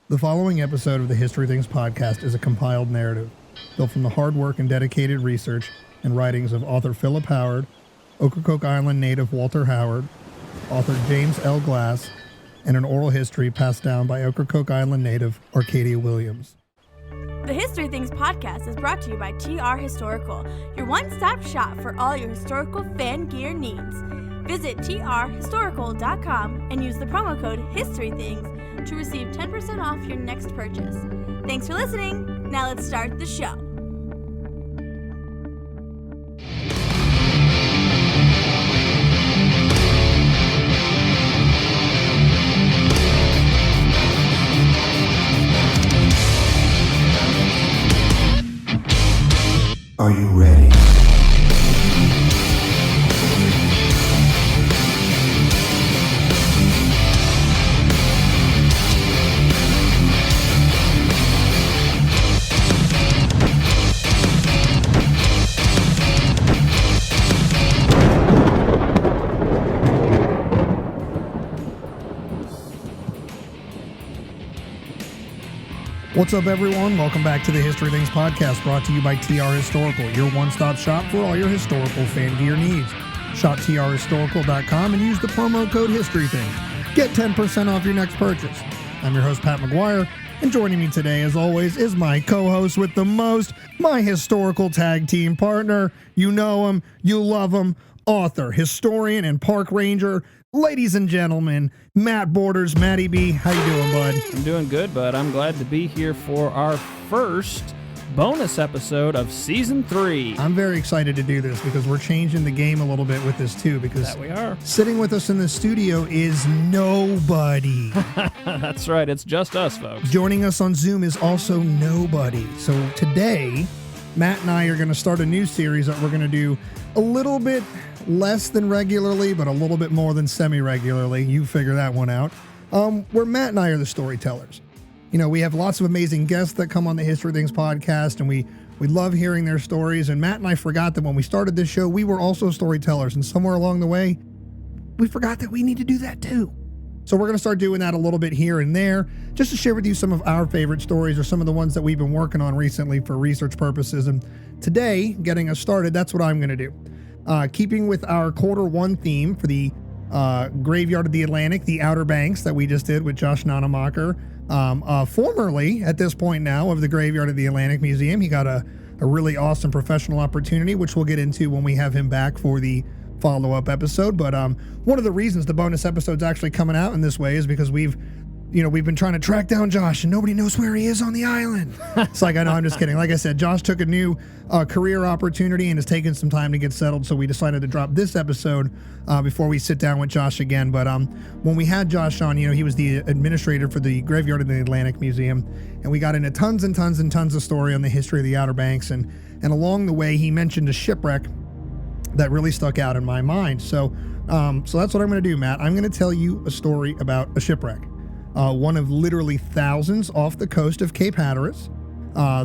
The following episode of the History Things podcast is a compiled narrative built from the hard work and dedicated research and writings of author Philip Howard, Ocracoke Island native Walter Howard, author James L. Glass, and an oral history passed down by Ocracoke Island native Arcadia Williams. The History Things podcast is brought to you by TR Historical, your one-stop shop for all your historical fan gear needs. Visit trhistorical.com and use the promo code HISTORYTHINGS to receive 10% off your next purchase. Thanks for listening. Now let's start the show. Are you ready? What's up, everyone? Welcome back to the History Things podcast, brought to you by TR Historical, your one-stop shop for all your historical fan gear needs. Shop trhistorical.com and use the promo code HISTORYTHINGS. Get 10% off your next purchase. I'm your host, Pat McGuire, and joining me today, as always, is my co-host with the most, my historical tag team partner. You know him, you love him, author, historian, and park ranger. Ladies and gentlemen, Matt Borders. Matty B, how you doing, bud? I'm doing good, bud. I'm glad to be here for our first bonus episode of Season 3. I'm very excited to do this because we're changing the game a little bit with this, too, because That we are. Sitting with us in the studio is nobody. That's right. It's just us, folks. Joining us on Zoom is also nobody. So today, Matt and I are going to start a new series that we're going to do a little bit less than regularly, but a little bit more than semi-regularly. You figure that one out. Where Matt and I are the storytellers. You know, we have lots of amazing guests that come on the History Things podcast, and we love hearing their stories. And Matt and I forgot that when we started this show, we were also storytellers. And somewhere along the way, we forgot that we need to do that too. So we're going to start doing that a little bit here and there, just to share with you some of our favorite stories or some of the ones that we've been working on recently for research purposes. And today, getting us started, that's what I'm going to do. Keeping with our Q1 theme for the Graveyard of the Atlantic, the Outer Banks that we just did with Josh Nonemacher, formerly, at this point now, of the Graveyard of the Atlantic Museum. He got a really awesome professional opportunity, which we'll get into when we have him back for the follow-up episode. But one of the reasons the bonus episode's actually coming out in this way is because we've been trying to track down Josh and nobody knows where he is on the island. It's like, I know, I'm just kidding. Like I said, Josh took a new career opportunity and has taken some time to get settled. So we decided to drop this episode before we sit down with Josh again. But when we had Josh on, he was the administrator for the Graveyard of the Atlantic Museum. And we got into tons and tons and tons of story on the history of the Outer Banks. And along the way, he mentioned a shipwreck that really stuck out in my mind. So that's what I'm going to do, Matt. I'm going to tell you a story about a shipwreck. One of literally thousands off the coast of Cape Hatteras.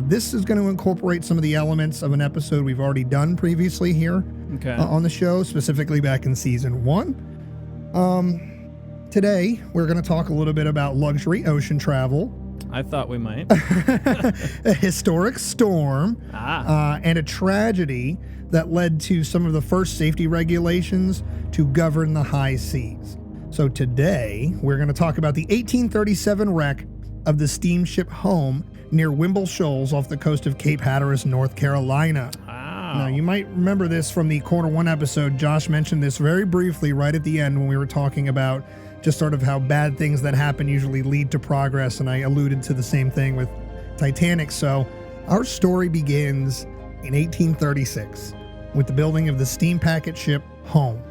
This is going to incorporate some of the elements of an episode we've already done previously here on the show, specifically back in Season 1. Today, we're going to talk a little bit about luxury ocean travel. I thought we might. A historic storm, and a tragedy that led to some of the first safety regulations to govern the high seas. So today, we're going to talk about the 1837 wreck of the steamship Home near Wimble Shoals off the coast of Cape Hatteras, North Carolina. Wow. Now, you might remember this from the Q1 episode. Josh mentioned this very briefly right at the end when we were talking about just sort of how bad things that happen usually lead to progress, and I alluded to the same thing with Titanic. So our story begins in 1836 with the building of the steam packet ship Home.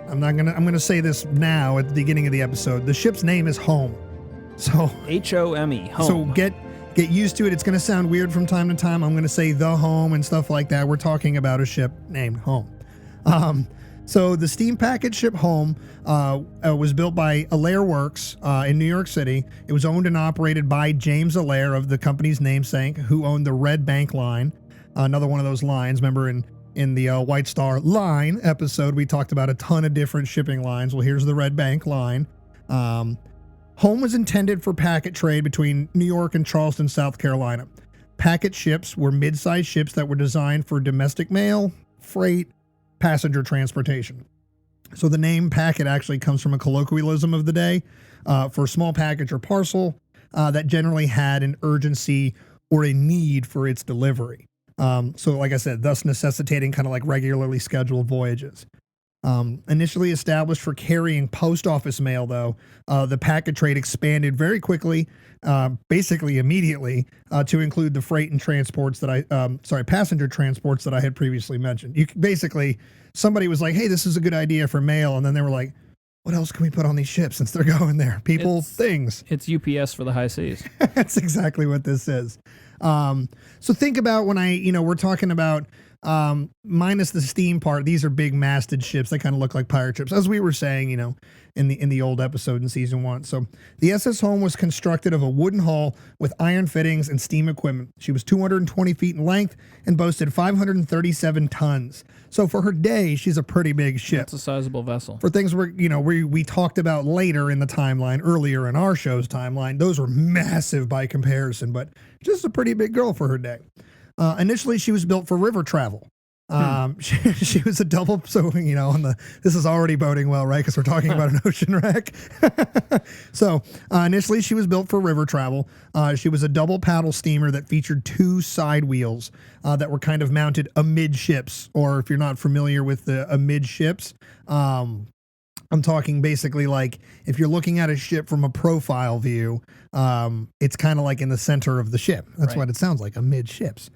I'm gonna say this now at the beginning of the episode. The ship's name is Home. So Home. Home. So get used to it. It's gonna sound weird from time to time. I'm gonna say the Home and stuff like that. We're talking about a ship named Home. So the steam packet ship Home was built by Allaire Works in New York City. It was owned and operated by James Allaire of the company's namesake, who owned the Red Bank Line, another one of those lines. Remember in the White Star Line episode, we talked about a ton of different shipping lines. Well, here's the Red Bank Line. Home was intended for packet trade between New York and Charleston, South Carolina. Packet ships were mid-sized ships that were designed for domestic mail, freight, passenger transportation. So the name packet actually comes from a colloquialism of the day for a small package or parcel that generally had an urgency or a need for its delivery. So like I said, thus necessitating kind of like regularly scheduled voyages. Initially established for carrying post office mail, though, the packet trade expanded very quickly, basically immediately, to include the freight and transports that passenger transports that I had previously mentioned. Basically, somebody was like, hey, this is a good idea for mail. And then they were like, what else can we put on these ships since they're going there? Things. It's UPS for the high seas. That's exactly what this is. So think about when we're talking about minus the steam part, these are big masted ships. They kind of look like pirate ships, as we were saying, in the old episode in season 1. So the SS Home was constructed of a wooden hull with iron fittings and steam equipment. She was 220 feet in length and boasted 537 tons. So for her day, she's a pretty big ship. That's a sizable vessel. For things we talked about later in the timeline, earlier in our show's timeline, those were massive by comparison, but just a pretty big girl for her day. Initially, she was built for river travel. She was a double, so this is already boding well, right? Because we're talking about an ocean wreck. So initially, she was built for river travel. She was a double paddle steamer that featured 2 side wheels that were kind of mounted amidships, or if you're not familiar with the amidships, I'm talking basically like if you're looking at a ship from a profile view, it's kind of like in the center of the ship. That's right. What it sounds like, amidships.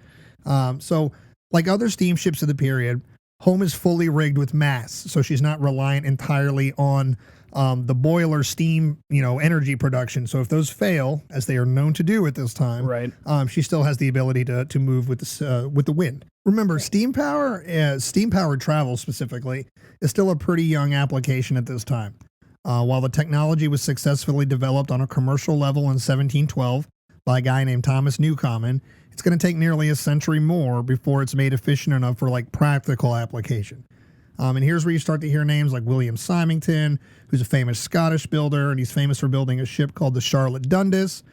So like other steamships of the period, Home is fully rigged with masts, so she's not reliant entirely on the boiler steam, energy production. So if those fail, as they are known to do at this time, right, she still has the ability to move with the wind. Remember, steam powered travel specifically is still a pretty young application at this time. While the technology was successfully developed on a commercial level in 1712 by a guy named Thomas Newcomen, it's going to take nearly a century more before it's made efficient enough for like practical application. And here's where you start to hear names like William Symington, who's a famous Scottish builder, and he's famous for building a ship called the Charlotte Dundas,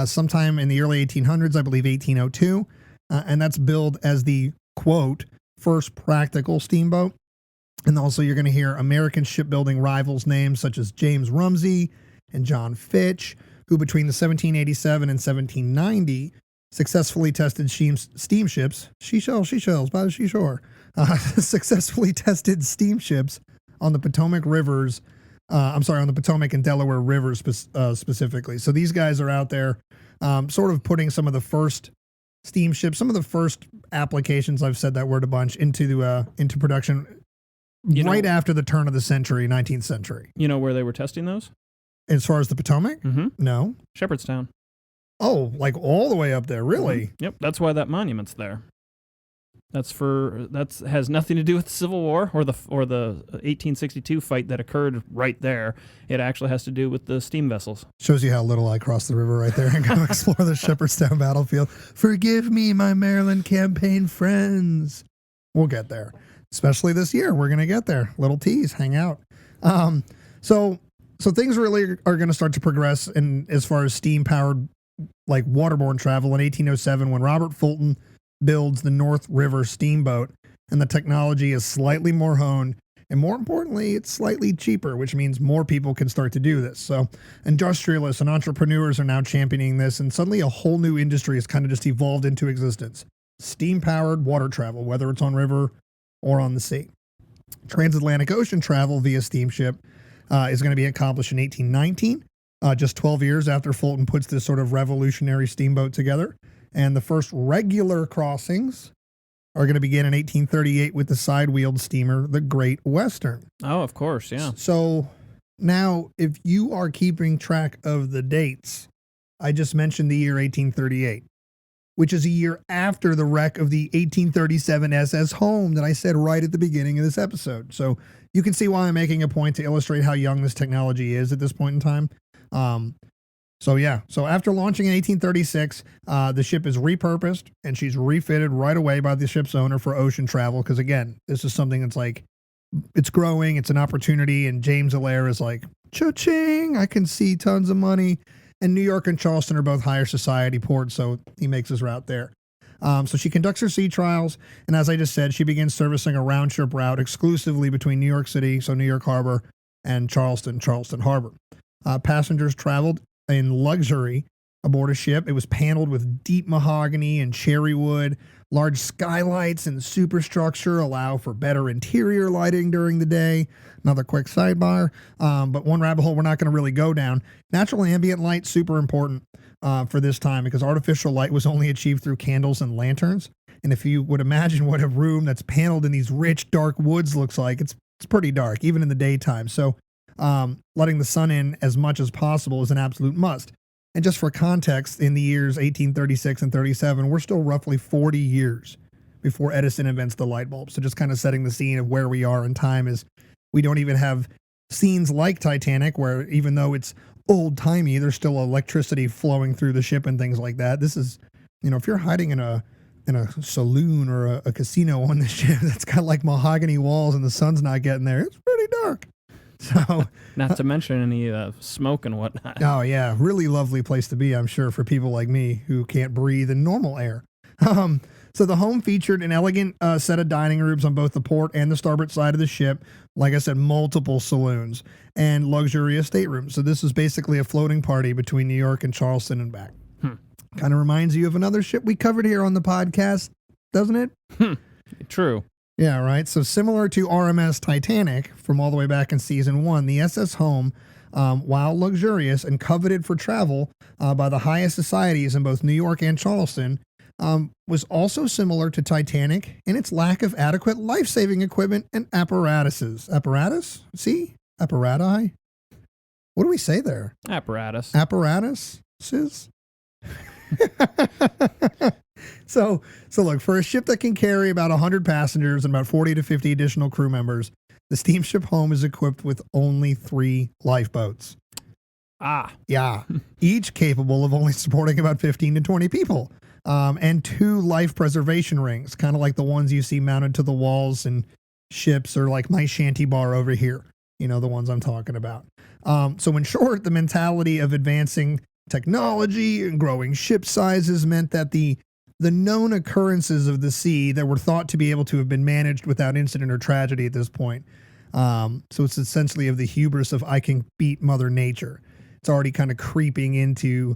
sometime in the early 1800s, I believe 1802, and that's billed as the, quote, first practical steamboat. And also you're going to hear American shipbuilding rivals names such as James Rumsey and John Fitch, who between the 1787 and 1790 successfully tested steamships, seashells by the seashore, successfully tested steamships on the Potomac rivers, on the Potomac and Delaware rivers specifically. So these guys are out there sort of putting some of the first steamships, some of the first applications, I've said that word a bunch, into production after the turn of the century, 19th century. You know where they were testing those? As far as the Potomac? Mm-hmm. No. Shepherdstown. Oh, like all the way up there, really? Mm-hmm. Yep, that's why that monument's there. That has nothing to do with the Civil War or the 1862 fight that occurred right there. It actually has to do with the steam vessels. Shows you how little I crossed the river right there and go explore the Shepherdstown battlefield. Forgive me, my Maryland campaign friends. We'll get there, especially this year. We're gonna get there. Little tease, hang out. So things really are going to start to progress in as far as steam powered like waterborne travel in 1807 when Robert Fulton builds the North River steamboat, and the technology is slightly more honed, and more importantly, it's slightly cheaper, which means more people can start to do this. So industrialists and entrepreneurs are now championing this, and suddenly a whole new industry has kind of just evolved into existence. Steam-powered water travel, whether it's on river or on the sea. Transatlantic ocean travel via steamship is going to be accomplished in 1819. Just 12 years after Fulton puts this sort of revolutionary steamboat together. And the first regular crossings are going to begin in 1838 with the side-wheeled steamer, the Great Western. Oh, of course, yeah. So now, if you are keeping track of the dates, I just mentioned the year 1838, which is a year after the wreck of the 1837 SS Home that I said right at the beginning of this episode. So you can see why I'm making a point to illustrate how young this technology is at this point in time. So after launching in 1836, the ship is repurposed and she's refitted right away by the ship's owner for ocean travel. Because again, this is something that's like, it's growing, it's an opportunity. And James Allaire is like, cha-ching, I can see tons of money. And New York and Charleston are both higher society ports, so he makes his route there. So she conducts her sea trials, and as I just said, she begins servicing a round-trip route exclusively between New York City, so New York Harbor, and Charleston Harbor. Passengers traveled in luxury aboard a ship. It was paneled with deep mahogany and cherry wood. Large skylights and superstructure allow for better interior lighting during the day. Another quick sidebar, but one rabbit hole we're not going to really go down. Natural ambient light, super important for this time because artificial light was only achieved through candles and lanterns. And if you would imagine what a room that's paneled in these rich, dark woods looks like, it's pretty dark, even in the daytime. So letting the sun in as much as possible is an absolute must. And just for context, in the years 1836 and 37, we're still roughly 40 years before Edison invents the light bulb. So just kind of setting the scene of where we are in time is we don't even have scenes like Titanic where even though it's old-timey, there's still electricity flowing through the ship and things like that. This is, if you're hiding in a saloon or a casino on the ship that's got like mahogany walls and the sun's not getting there, it's pretty dark. So, not to mention any smoke and whatnot. Oh yeah, really lovely place to be, I'm sure, for people like me who can't breathe in normal air. So the home featured an elegant set of dining rooms on both the port and the starboard side of the ship. Like I said, multiple saloons and luxurious staterooms. So this is basically a floating party between New York and Charleston and back. Kind of reminds you of another ship we covered here on the podcast, doesn't it? True. Yeah, right. So similar to RMS Titanic from all the way back in season 1, the SS Home, while luxurious and coveted for travel by the highest societies in both New York and Charleston, was also similar to Titanic in its lack of adequate life-saving equipment and apparatuses. Apparatus? See? Apparati? What do we say there? Apparatus. Apparatuses? So look, for a ship that can carry about 100 passengers and about 40 to 50 additional crew members, the Steamship Home is equipped with only 3 lifeboats. Yeah. Each capable of only supporting about 15 to 20 people. And 2 life preservation rings, kind of like the ones you see mounted to the walls in ships or like my shanty bar over here. The ones I'm talking about. So in short, the mentality of advancing technology and growing ship sizes meant that the known occurrences of the sea that were thought to be able to have been managed without incident or tragedy at this point. So it's essentially of the hubris of I can beat Mother Nature. It's already kind of creeping into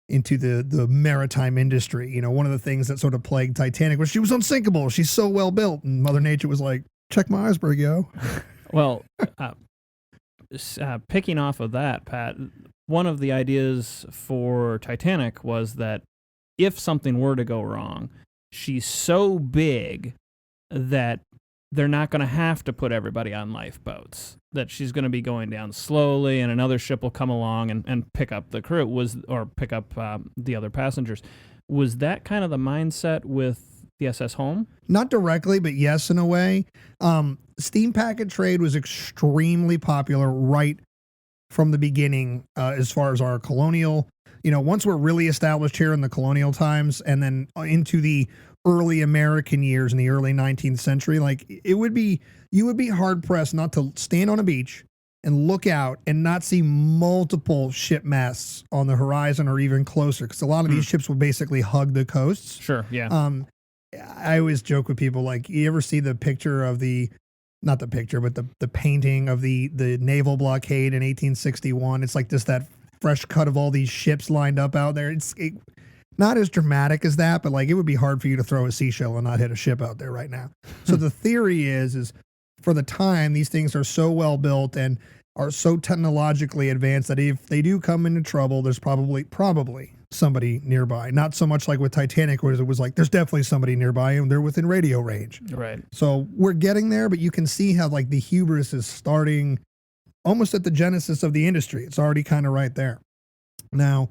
the maritime industry. One of the things that sort of plagued Titanic was she was unsinkable. She's so well built. And Mother Nature was like, check my iceberg, yo. Well, picking off of that, Pat, one of the ideas for Titanic was that if something were to go wrong, she's so big that they're not going to have to put everybody on lifeboats, that she's going to be going down slowly and another ship will come along and pick up the crew, or pick up the other passengers. Was that kind of the mindset with the SS Home? Not directly, but yes, in a way. Steam packet trade was extremely popular right from the beginning as far as our colonial, once we're really established here in the colonial times and then into the early American years in the early 19th century, like you would be hard pressed not to stand on a beach and look out and not see multiple ship masts on the horizon or even closer. Cause a lot of these ships would basically hug the coasts. Sure. Yeah. I always joke with people, like, you ever see the picture of not the picture, but the painting of the naval blockade in 1861. It's like just that fresh cut of all these ships lined up out there. It's not as dramatic as that, but like it would be hard for you to throw a seashell and not hit a ship out there right now. So the theory is for the time, these things are so well built and are so technologically advanced that if they do come into trouble, there's probably somebody nearby. Not so much like with Titanic, where it was like, there's definitely somebody nearby and they're within radio range. Right. So we're getting there, but you can see how like the hubris is starting almost at the genesis of the industry. It's already kind of right there. Now,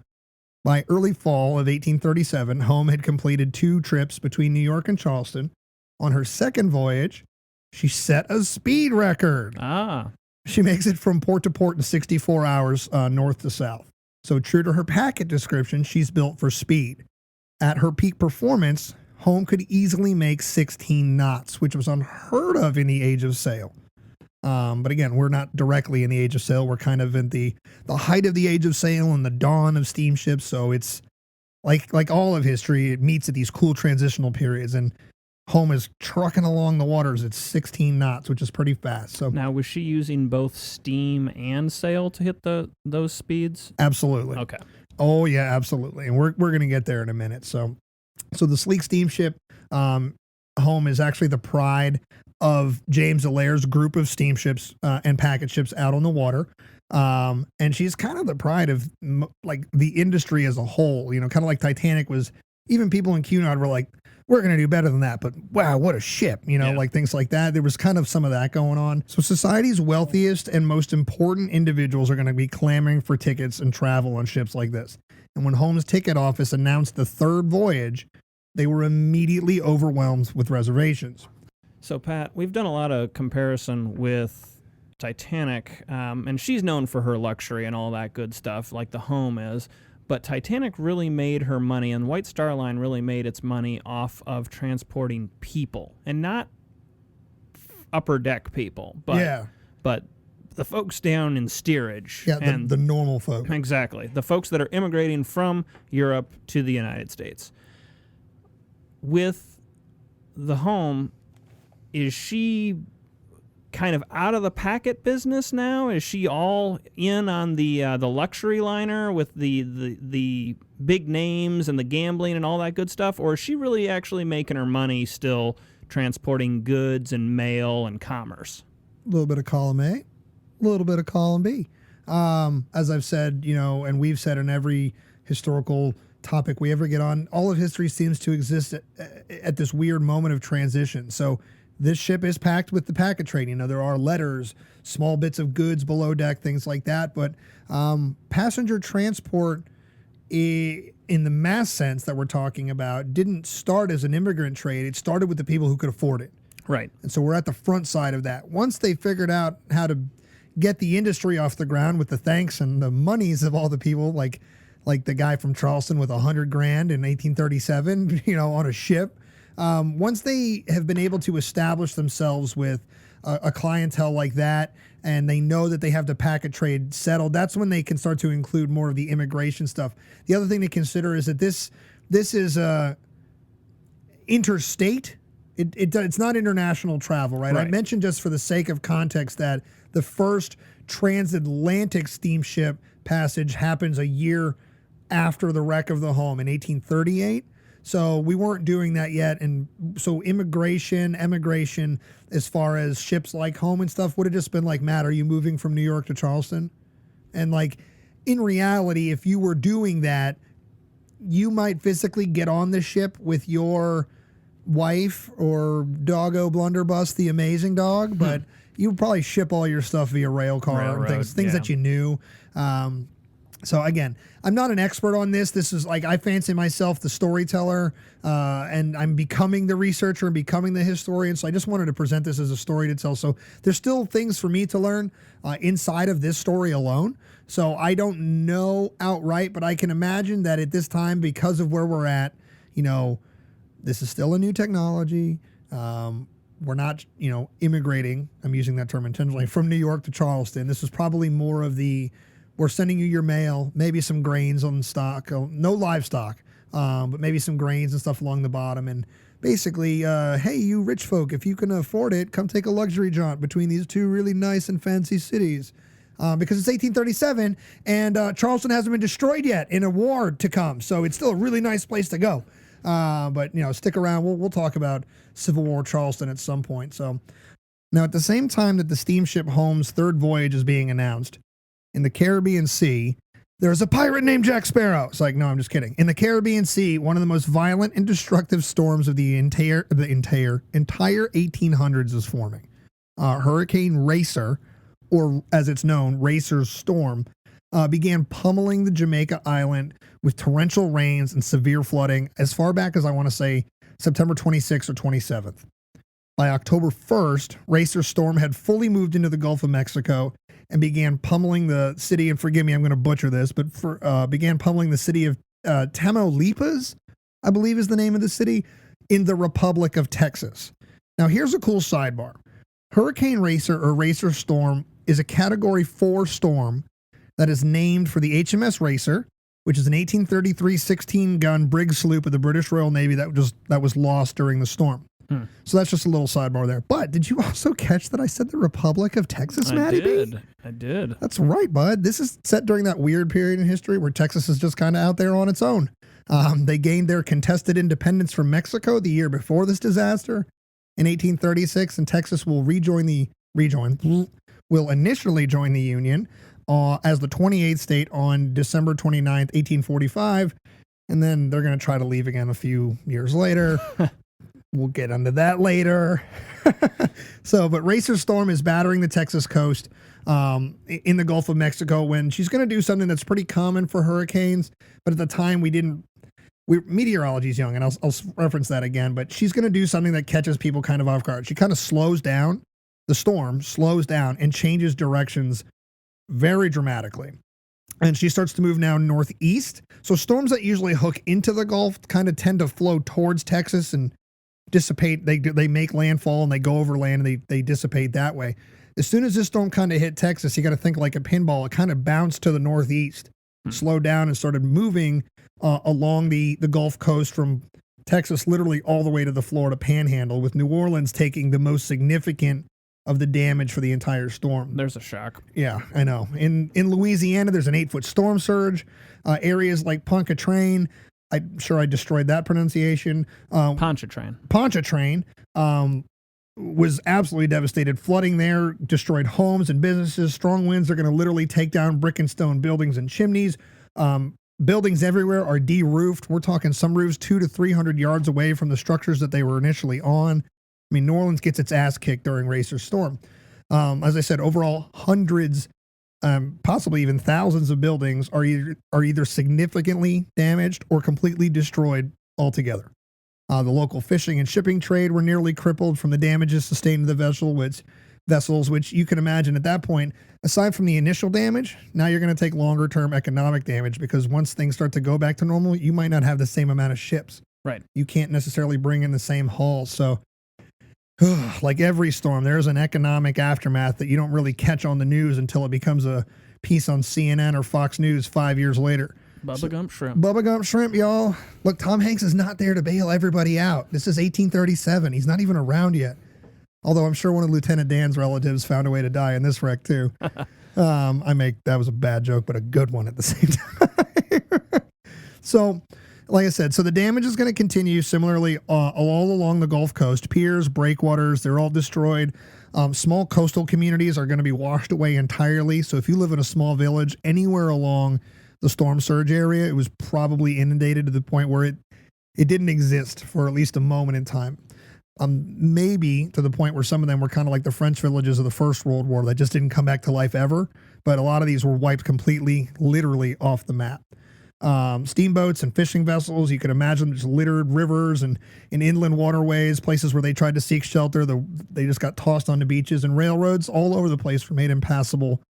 by early fall of 1837, Home had completed 2 trips between New York and Charleston. On her second voyage, she set a speed record. She makes it from port to port in 64 hours north to south. So true to her packet description, she's built for speed. At her peak performance, Home could easily make 16 knots, which was unheard of in the age of sail. But again, we're not directly in the age of sail. We're kind of in the height of the age of sail and the dawn of steamships. So it's like all of history, it meets at these cool transitional periods. And home is trucking along the waters at 16 knots, which is pretty fast. So Now, was she using both steam and sail to hit those speeds? absolutely. Okay. Oh yeah, absolutely. And we're going to get there in a minute. So the sleek steamship home is actually the pride of James Allaire's group of steamships and packet ships out on the water. And she's kind of the pride of like the industry as a whole, kind of like Titanic was. Even people in Cunard were like, we're going to do better than that, but wow, what a ship, like things like that. There was kind of some of that going on. So society's wealthiest and most important individuals are going to be clamoring for tickets and travel on ships like this. And when Home's ticket office announced the third voyage, they were immediately overwhelmed with reservations. So, Pat, we've done a lot of comparison with Titanic, and she's known for her luxury and all that good stuff, like the Home is. But Titanic really made her money, and White Star Line really made its money off of transporting people, and not upper deck people, but the folks down in steerage. Yeah, and the normal folk. Exactly. The folks that are immigrating from Europe to the United States. With the Home, is she kind of out of the packet business now? Is she all in on the luxury liner with the big names and the gambling and all that good stuff, or is she really actually making her money still transporting goods and mail and commerce? A little bit of column A, a little bit of column B. As I've said, and we've said in every historical topic we ever get on, all of history seems to exist at this weird moment of transition. So this ship is packed with the packet trade. There are letters, small bits of goods below deck, things like that. But passenger transport, in the mass sense that we're talking about, didn't start as an immigrant trade. It started with the people who could afford it. Right. And so we're at the front side of that. Once they figured out how to get the industry off the ground with the thanks and the monies of all the people, like the guy from Charleston with $100,000 in 1837, on a ship. Once they have been able to establish themselves with a clientele like that, and they know that they have the packet trade settled, that's when they can start to include more of the immigration stuff. The other thing to consider is that this is interstate. It's not international travel, right? I mentioned, just for the sake of context, that the first transatlantic steamship passage happens a year after the wreck of the Home in 1838. So we weren't doing that yet. And so emigration, as far as ships like Home and stuff, would have just been like, Matt, are you moving from New York to Charleston? And in reality, if you were doing that, you might physically get on the ship with your wife or doggo blunderbuss, the amazing dog, but you would probably ship all your stuff via rail car and things that you knew. So again, I'm not an expert on this. This is I fancy myself the storyteller, and I'm becoming the researcher and becoming the historian. So I just wanted to present this as a story to tell. So there's still things for me to learn inside of this story alone. So I don't know outright, but I can imagine that at this time, because of where we're at, this is still a new technology. We're not, immigrating. I'm using that term intentionally, from New York to Charleston. This is probably more of we're sending you your mail, maybe some grains on stock, no livestock, but maybe some grains and stuff along the bottom. And basically, hey, you rich folk, if you can afford it, come take a luxury jaunt between these two really nice and fancy cities. Because it's 1837 and Charleston hasn't been destroyed yet in a war to come. So it's still a really nice place to go. But, stick around. We'll talk about Civil War Charleston at some point. So now, at the same time that the steamship Home's third voyage is being announced, in the Caribbean Sea, there's a pirate named Jack Sparrow. It's like, no, I'm just kidding. In the Caribbean Sea, one of the most violent and destructive storms of the entire 1800s is forming. Hurricane Racer, or as it's known, Racer's Storm, began pummeling the Jamaica island with torrential rains and severe flooding as far back as, I want to say, September 26th or 27th. By October 1st, Racer's Storm had fully moved into the Gulf of Mexico and began pummeling the city, and forgive me, I'm going to butcher this, but began pummeling the city of Tamaulipas, I believe is the name of the city, in the Republic of Texas. Now, here's a cool sidebar. Hurricane Racer or Racer Storm is a Category 4 storm that is named for the HMS Racer, which is an 1833 16-gun brig sloop of the British Royal Navy that was lost during the storm. So that's just a little sidebar there. But did you also catch that I said the Republic of Texas, Matty B? I did. That's right, bud. This is set during that weird period in history where Texas is just kind of out there on its own. They gained their contested independence from Mexico the year before this disaster in 1836, and Texas will initially join the Union as the 28th state on December 29th, 1845, and then they're going to try to leave again a few years later. We'll get into that later. But Racer Storm is battering the Texas coast in the Gulf of Mexico when she's going to do something that's pretty common for hurricanes. But at the time, meteorology is young, and I'll reference that again. But she's going to do something that catches people kind of off guard. She kind of slows down. The storm slows down and changes directions very dramatically. And she starts to move now northeast. So storms that usually hook into the Gulf kind of tend to flow towards Texas and dissipate. They make landfall and they go over land and they dissipate that way. As soon as this storm kind of hit Texas, you got to think like a pinball. It kind of bounced to the northeast, slowed down, and started moving along the Gulf Coast from Texas literally all the way to the Florida Panhandle, with New Orleans taking the most significant of the damage for the entire storm. There's a shock. Yeah, I know. In Louisiana, there's an 8-foot storm surge. Areas like Pontchartrain, I'm sure I destroyed that pronunciation. Pontchartrain was absolutely devastated. Flooding there destroyed homes and businesses. Strong winds are going to literally take down brick and stone buildings and chimneys. Buildings everywhere are de-roofed. We're talking some roofs 200 to 300 yards away from the structures that they were initially on. I mean, New Orleans gets its ass kicked during Racer Storm. As I said, overall, hundreds, possibly even thousands of buildings are either significantly damaged or completely destroyed altogether. The local fishing and shipping trade were nearly crippled from the damages sustained to the vessels, which you can imagine at that point, aside from the initial damage, now you're going to take longer term economic damage, because once things start to go back to normal, you might not have the same amount of ships. Right. You can't necessarily bring in the same hull. So like every storm, there's an economic aftermath that you don't really catch on the news until it becomes a piece on CNN or Fox News 5 years later. Bubba Gump Shrimp. Bubba Gump Shrimp, y'all. Look, Tom Hanks is not there to bail everybody out. This is 1837. He's not even around yet. Although I'm sure one of Lieutenant Dan's relatives found a way to die in this wreck too. That was a bad joke, but a good one at the same time. So, like I said, the damage is going to continue similarly all along the Gulf Coast. Piers, breakwaters, they're all destroyed. Small coastal communities are going to be washed away entirely. So if you live in a small village anywhere along the storm surge area, it was probably inundated to the point where it didn't exist for at least a moment in time. Maybe to the point where some of them were kind of like the French villages of the First World War that just didn't come back to life ever. But a lot of these were wiped completely, literally off the map. Steamboats and fishing vessels, you could imagine, just littered rivers and in inland waterways, places where they tried to seek shelter. They just got tossed onto beaches, and railroads all over the place were made impassable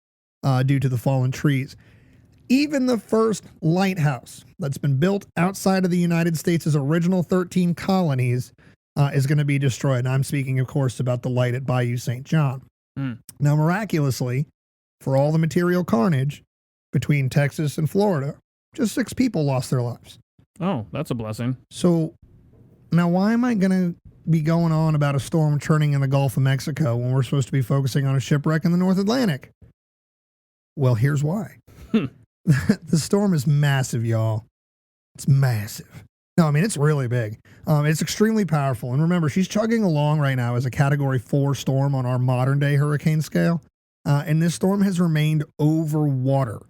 due to the fallen trees. Even the first lighthouse that's been built outside of the United States' original 13 colonies is going to be destroyed. And I'm speaking, of course, about the light at Bayou St. John. Now, miraculously, for all the material carnage between Texas and Florida, just 6 people lost their lives. Oh, that's a blessing. So now why am I going to be going on about a storm churning in the Gulf of Mexico when we're supposed to be focusing on a shipwreck in the North Atlantic? Well, here's why. The storm is massive, y'all. It's massive. No, I mean, it's really big. It's extremely powerful. And remember, she's chugging along right now as a Category 4 storm on our modern day hurricane scale. And this storm has remained over water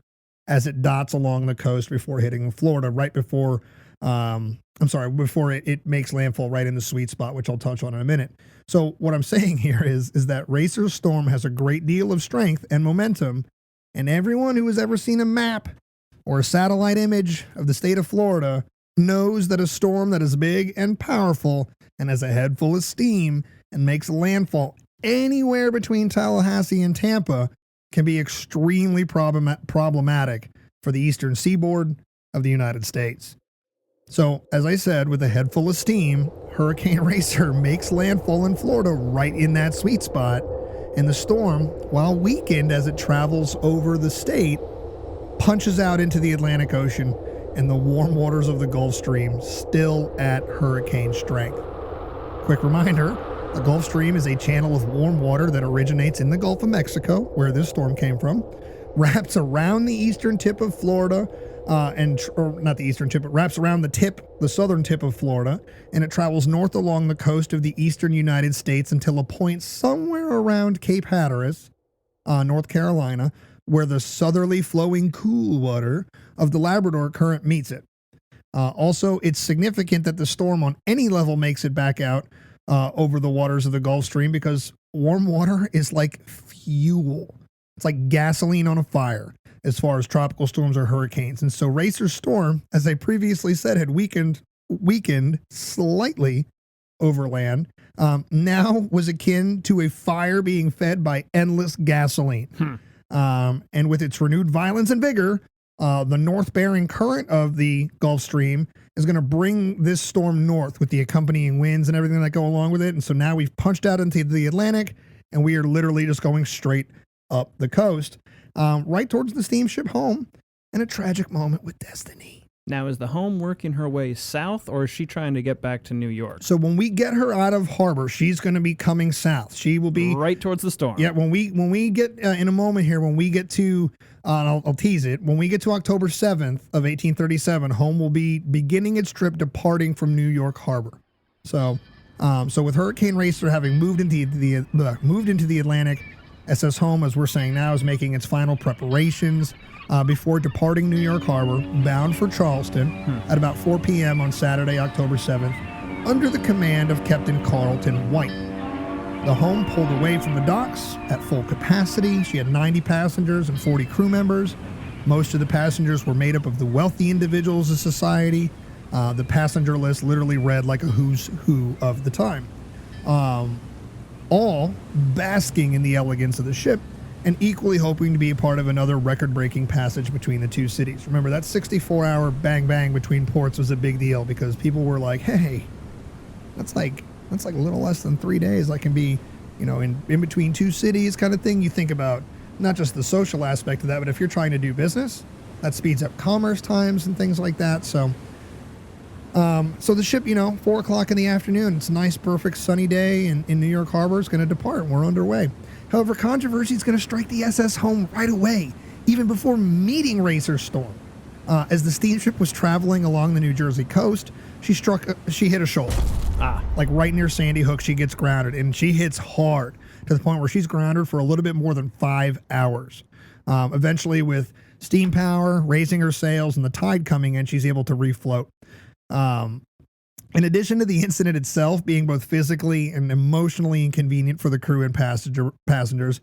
as it dots along the coast before hitting Florida, before it makes landfall right in the sweet spot, which I'll touch on in a minute. So what I'm saying here is that Racer Storm has a great deal of strength and momentum, and everyone who has ever seen a map or a satellite image of the state of Florida knows that a storm that is big and powerful and has a head full of steam and makes landfall anywhere between Tallahassee and Tampa can be extremely problematic for the eastern seaboard of the United States. So, as I said, with a head full of steam, Hurricane Racer makes landfall in Florida right in that sweet spot. And the storm, while weakened as it travels over the state, punches out into the Atlantic Ocean and the warm waters of the Gulf Stream still at hurricane strength. Quick reminder, the Gulf Stream is a channel of warm water that originates in the Gulf of Mexico, where this storm came from, wraps around the eastern tip of Florida, not the eastern tip, but wraps around the southern tip of Florida, and it travels north along the coast of the eastern United States until a point somewhere around Cape Hatteras, North Carolina, where the southerly flowing cool water of the Labrador Current meets it. Also, it's significant that the storm on any level makes it back out over the waters of the Gulf Stream, because warm water is like fuel. It's like gasoline on a fire as far as tropical storms or hurricanes. And so Racer's storm, as I previously said, had weakened slightly over land, now was akin to a fire being fed by endless gasoline. And with its renewed violence and vigor, the north-bearing current of the Gulf Stream is going to bring this storm north with the accompanying winds and everything that go along with it. And so now we've punched out into the Atlantic, and we are literally just going straight up the coast, right towards the steamship home, and a tragic moment with destiny. Now, is the home working her way south, or is she trying to get back to New York? So when we get her out of harbor, she's going to be coming south. She will be right towards the storm. Yeah, when we get in a moment here, when we get to, I'll tease it, when we get to October 7th of 1837, home will be beginning its trip departing from New York Harbor. So with Hurricane Racer having moved into the Atlantic, SS Home, as we're saying now, is making its final preparations before departing New York Harbor, bound for Charleston at about 4 p.m. on Saturday, October 7th, under the command of Captain Carlton White. The Home pulled away from the docks at full capacity. She had 90 passengers and 40 crew members. Most of the passengers were made up of the wealthy individuals of society. The passenger list literally read like a who's who of the time. All basking in the elegance of the ship and equally hoping to be a part of another record-breaking passage between the two cities. Remember, that 64-hour bang-bang between ports was a big deal, because people were like, hey, that's like a little less than 3 days. I can be, in between two cities kind of thing. You think about not just the social aspect of that, but if you're trying to do business, that speeds up commerce times and things like that. So the ship, 4 o'clock in the afternoon, it's a nice, perfect, sunny day in New York Harbor. It's going to depart. We're underway. However, controversy is going to strike the SS Home right away, even before meeting Racer's storm. As the steamship was traveling along the New Jersey coast, she hit a shoal. Like right near Sandy Hook, she gets grounded, and she hits hard to the point where she's grounded for a little bit more than 5 hours. Eventually, with steam power, raising her sails, and the tide coming in, she's able to refloat. In addition to the incident itself being both physically and emotionally inconvenient for the crew and passengers,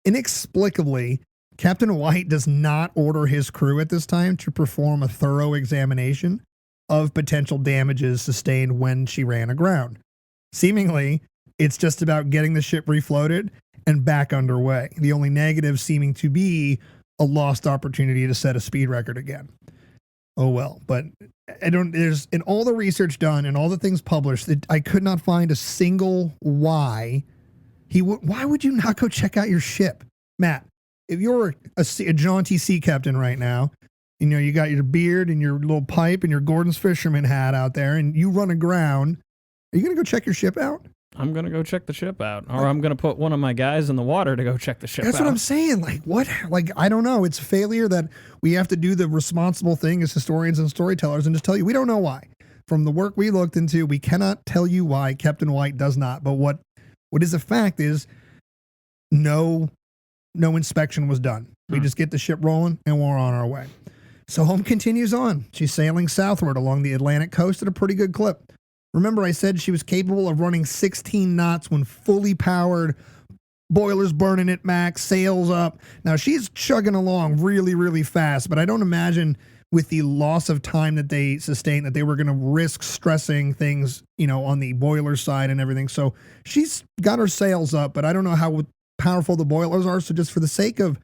inexplicably, Captain White does not order his crew at this time to perform a thorough examination of potential damages sustained when she ran aground. Seemingly, it's just about getting the ship refloated and back underway, the only negative seeming to be a lost opportunity to set a speed record again. Oh well, but there's in all the research done and all the things published, I could not find a single why would you not go check out your ship? Matt, if you're a jaunty sea captain right now, you got your beard and your little pipe and your Gordon's fisherman hat out there, and you run aground, are you going to go check your ship out? I'm going to go check the ship out, or I'm going to put one of my guys in the water to go check the ship out. That's what I'm saying. Like, what? Like, I don't know. It's a failure that we have to do the responsible thing as historians and storytellers and just tell you, we don't know why. From the work we looked into, we cannot tell you why Captain White does not. But what is a fact is no inspection was done. We just get the ship rolling and we're on our way. So Home continues on. She's sailing southward along the Atlantic coast at a pretty good clip. Remember, I said she was capable of running 16 knots when fully powered, boilers burning at max, sails up. Now, she's chugging along really, really fast, but I don't imagine with the loss of time that they sustained that they were going to risk stressing things, on the boiler side and everything. So she's got her sails up, but I don't know how powerful the boilers are. So just for the sake of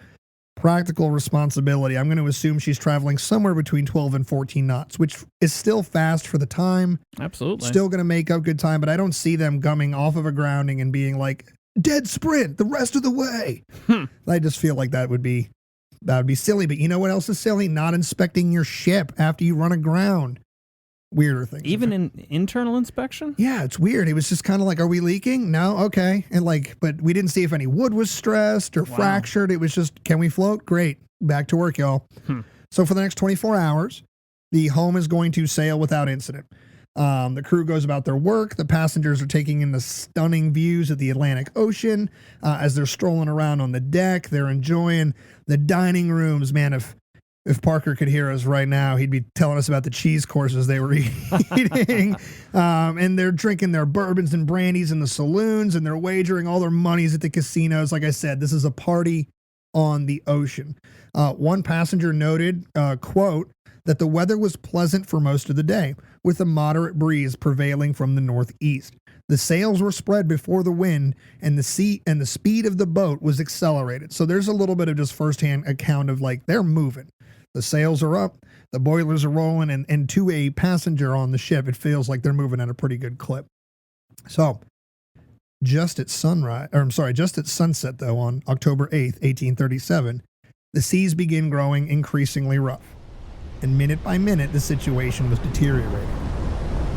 practical responsibility, I'm going to assume she's traveling somewhere between 12 and 14 knots, which is still fast for the time. Absolutely. Still going to make up good time, but I don't see them gumming off of a grounding and being like, dead sprint the rest of the way. I just feel like that would be silly. But you know what else is silly? Not inspecting your ship after you run aground. Weirder things. Even in internal inspection? Yeah, it's weird. It was just kind of like, are we leaking? No? Okay. And but we didn't see if any wood was stressed or fractured. It was just, can we float? Great. Back to work, y'all. So for the next 24 hours, the home is going to sail without incident. The crew goes about their work. The passengers are taking in the stunning views of the Atlantic Ocean. As they're strolling around on the deck, they're enjoying the dining rooms. Man, if Parker could hear us right now, he'd be telling us about the cheese courses they were eating. And they're drinking their bourbons and brandies in the saloons, and they're wagering all their monies at the casinos. Like I said, this is a party on the ocean. One passenger noted, quote, that the weather was pleasant for most of the day, with a moderate breeze prevailing from the northeast. The sails were spread before the wind, and the speed of the boat was accelerated. So there's a little bit of just firsthand account of like, they're moving. The sails are up, the boilers are rolling, and to a passenger on the ship, it feels like they're moving at a pretty good clip. So, just at sunset though, on October 8th, 1837, the seas begin growing increasingly rough. And minute by minute, the situation was deteriorating.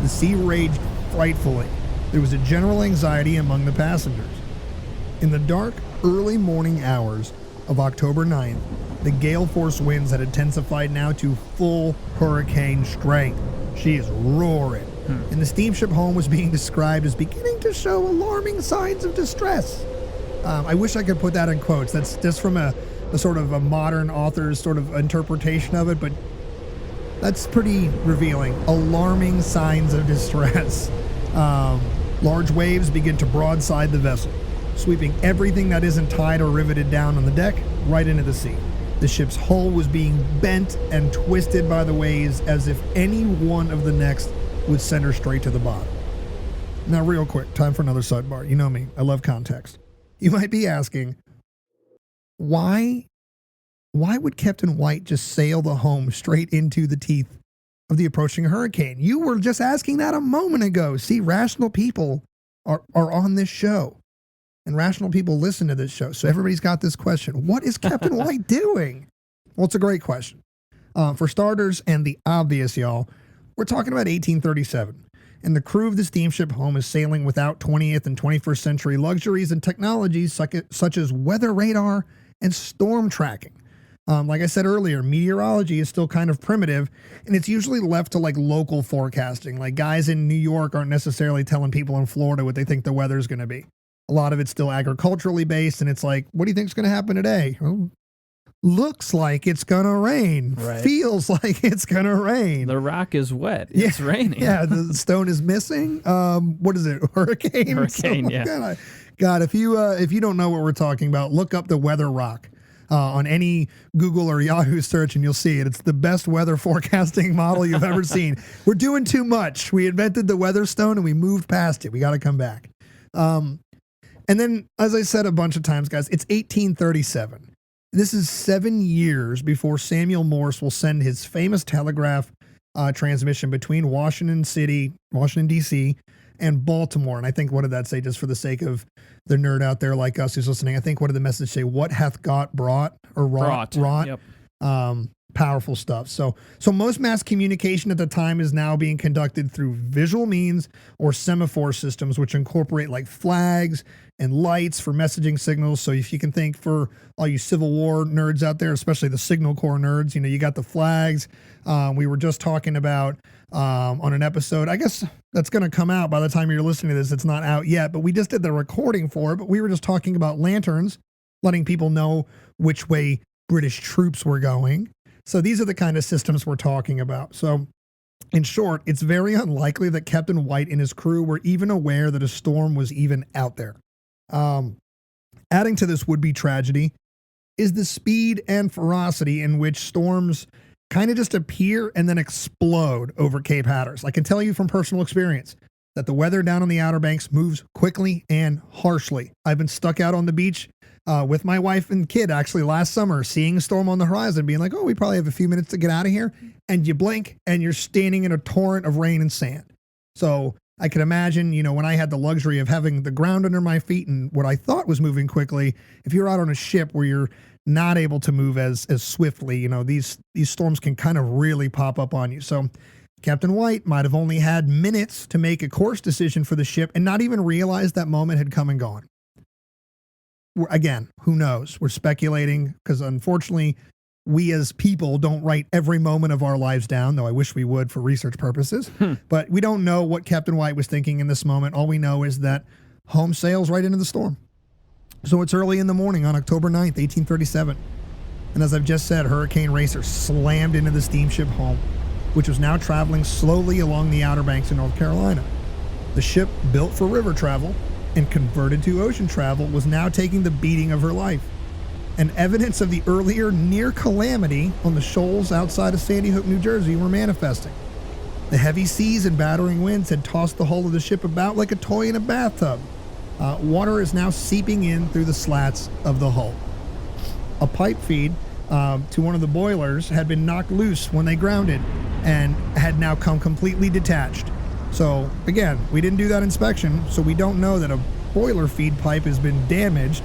The sea raged frightfully. There was a general anxiety among the passengers. In the dark, early morning hours of October 9th, the gale force winds had intensified now to full hurricane strength. She is roaring. And the steamship home was being described as beginning to show alarming signs of distress. I wish I could put that in quotes. That's just from a sort of a modern author's sort of interpretation of it, but that's pretty revealing. Alarming signs of distress. Large waves begin to broadside the vessel, sweeping everything that isn't tied or riveted down on the deck right into the sea. The ship's hull was being bent and twisted by the waves as if any one of the next would send her straight to the bottom. Now, real quick, time for another sidebar. You know me, I love context. You might be asking, why would Captain White just sail the home straight into the teeth of the approaching hurricane? You were just asking that a moment ago. See, rational people are on this show. And rational people listen to this show. So everybody's got this question. What is Captain White doing? Well, it's a great question. For starters, and the obvious, y'all, we're talking about 1837. And the crew of the steamship home is sailing without 20th and 21st century luxuries and technologies such as weather radar and storm tracking. Like I said earlier, meteorology is still kind of primitive, and it's usually left to like local forecasting. Like guys in New York aren't necessarily telling people in Florida what they think the weather's going to be. A lot of it's still agriculturally based, and it's like, what do you think's going to happen today? Well, looks like it's going to rain. Right. Feels like it's going to rain. The rock is wet. It's raining. Yeah, the stone is missing. What is it? Hurricane? Hurricane, yeah. God, if you don't know what we're talking about, look up the weather rock. On any Google or Yahoo search, and you'll see it. It's the best weather forecasting model you've ever seen. We're doing too much. We invented the weather stone and we moved past it. We got to come back. And then, as I said a bunch of times, guys, it's 1837. This is 7 years before Samuel Morse will send his famous telegraph transmission between Washington, D.C., and Baltimore. And I think, what did that say, just for the sake of the nerd out there like us who's listening? I think, what did the message say? What hath God brought or wrought? Yep. Powerful stuff. So most mass communication at the time is now being conducted through visual means or semaphore systems, which incorporate like flags and lights for messaging signals. So if you can think, for all you Civil War nerds out there, especially the Signal Corps nerds, you got the flags. We were just talking about on an episode, I guess that's going to come out by the time you're listening to this. It's not out yet, but we just did the recording for it. But we were just talking about lanterns, letting people know which way British troops were going. So these are the kind of systems we're talking about. So in short, it's very unlikely that Captain White and his crew were even aware that a storm was even out there. Adding to this would-be tragedy is the speed and ferocity in which storms kind of just appear and then explode over Cape Hatteras. I can tell you from personal experience that the weather down on the Outer Banks moves quickly and harshly. I've been stuck out on the beach with my wife and kid actually last summer, seeing a storm on the horizon, being like, oh, we probably have a few minutes to get out of here. And you blink and you're standing in a torrent of rain and sand. So I can imagine, when I had the luxury of having the ground under my feet and what I thought was moving quickly, if you're out on a ship where you're not able to move as swiftly, these storms can kind of really pop up on you. So Captain White might have only had minutes to make a course decision for the ship and not even realize that moment had come and gone. Again, who knows? We're speculating because unfortunately, we as people don't write every moment of our lives down, though I wish we would for research purposes. But we don't know what Captain White was thinking in this moment. All we know is that home sails right into the storm. So it's early in the morning on October 9th, 1837. And as I've just said, Hurricane Racer slammed into the steamship Home, which was now traveling slowly along the Outer Banks of North Carolina. The ship, built for river travel and converted to ocean travel, was now taking the beating of her life. And evidence of the earlier near calamity on the shoals outside of Sandy Hook, New Jersey were manifesting. The heavy seas and battering winds had tossed the hull of the ship about like a toy in a bathtub. Water is now seeping in through the slats of the hull. A pipe feed to one of the boilers had been knocked loose when they grounded and had now come completely detached. So again, we didn't do that inspection, so we don't know that a boiler feed pipe has been damaged.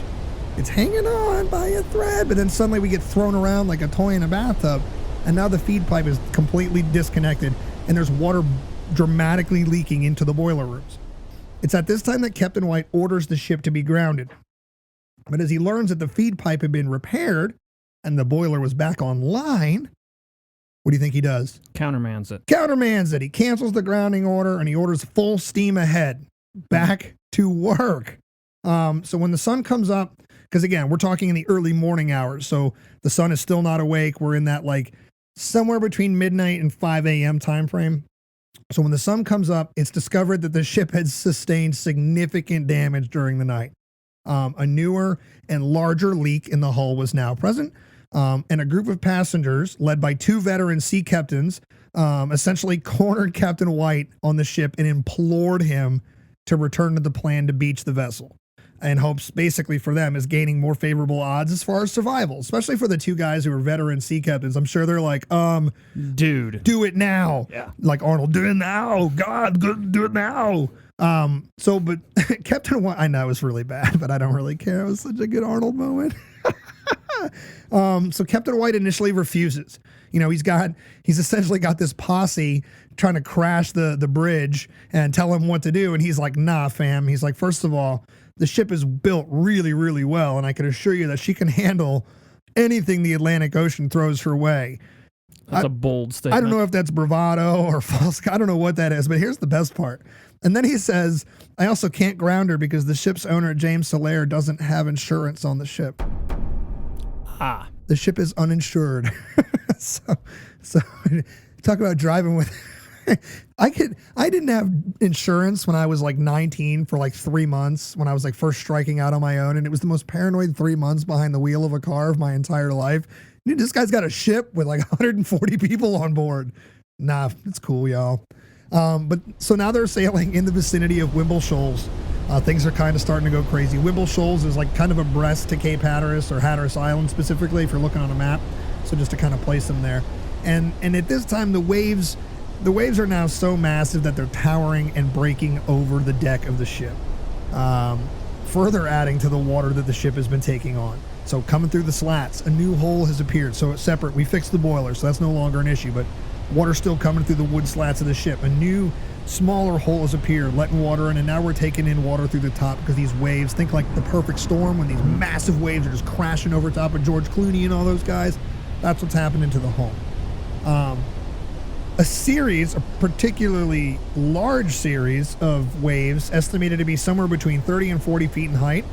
It's hanging on by a thread, but then suddenly we get thrown around like a toy in a bathtub, and now the feed pipe is completely disconnected, and there's water dramatically leaking into the boiler rooms. It's at this time that Captain White orders the ship to be grounded. But as he learns that the feed pipe had been repaired and the boiler was back online, what do you think he does? Countermands it. Countermands it. He cancels the grounding order and he orders full steam ahead, back to work. So when the sun comes up, because again, we're talking in the early morning hours, so the sun is still not awake. We're in that like somewhere between midnight and 5 a.m. time frame. So when the sun comes up, it's discovered that the ship had sustained significant damage during the night. A newer and larger leak in the hull was now present. And a group of passengers, led by 2 veteran sea captains, essentially cornered Captain White on the ship and implored him to return to the plan to beach the vessel. And hopes basically for them is gaining more favorable odds as far as survival, especially for the 2 guys who are veteran sea captains. I'm sure they're like, dude, do it now. Yeah. Like Arnold, do it now. God, do it now. But Captain White, I know it was really bad, but I don't really care. It was such a good Arnold moment. So Captain White initially refuses. He's essentially got this posse trying to crash the bridge and tell him what to do. And he's like, nah, fam. He's like, first of all, the ship is built really, really well. And I can assure you that she can handle anything the Atlantic Ocean throws her way. That's a bold statement. I don't know if that's bravado or false. I don't know what that is, but here's the best part. And then he says, I also can't ground her because the ship's owner, James Solaire, doesn't have insurance on the ship. The ship is uninsured. so talk about driving with I didn't have insurance when I was like 19 for like 3 months when I was like first striking out on my own, and it was the most paranoid 3 months behind the wheel of a car of my entire life. Dude, this guy's got a ship with like 140 people on board. Nah, it's cool, y'all. But so now they're sailing in the vicinity of Wimble Shoals. Things are kind of starting to go crazy. Wimble Shoals is like kind of abreast to Cape Hatteras or Hatteras Island specifically if you're looking on a map. So just to kind of place them there. And at this time, the waves are now so massive that they're towering and breaking over the deck of the ship, further adding to the water that the ship has been taking on. So coming through the slats, a new hole has appeared. So it's separate. We fixed the boiler, so that's no longer an issue, but water's still coming through the wood slats of the ship. A new, smaller hole has appeared, letting water in, and now we're taking in water through the top because these waves, think like the perfect storm when these massive waves are just crashing over top of George Clooney and all those guys. That's what's happening to the hull. A particularly large series of waves, estimated to be somewhere between 30 and 40 feet in height,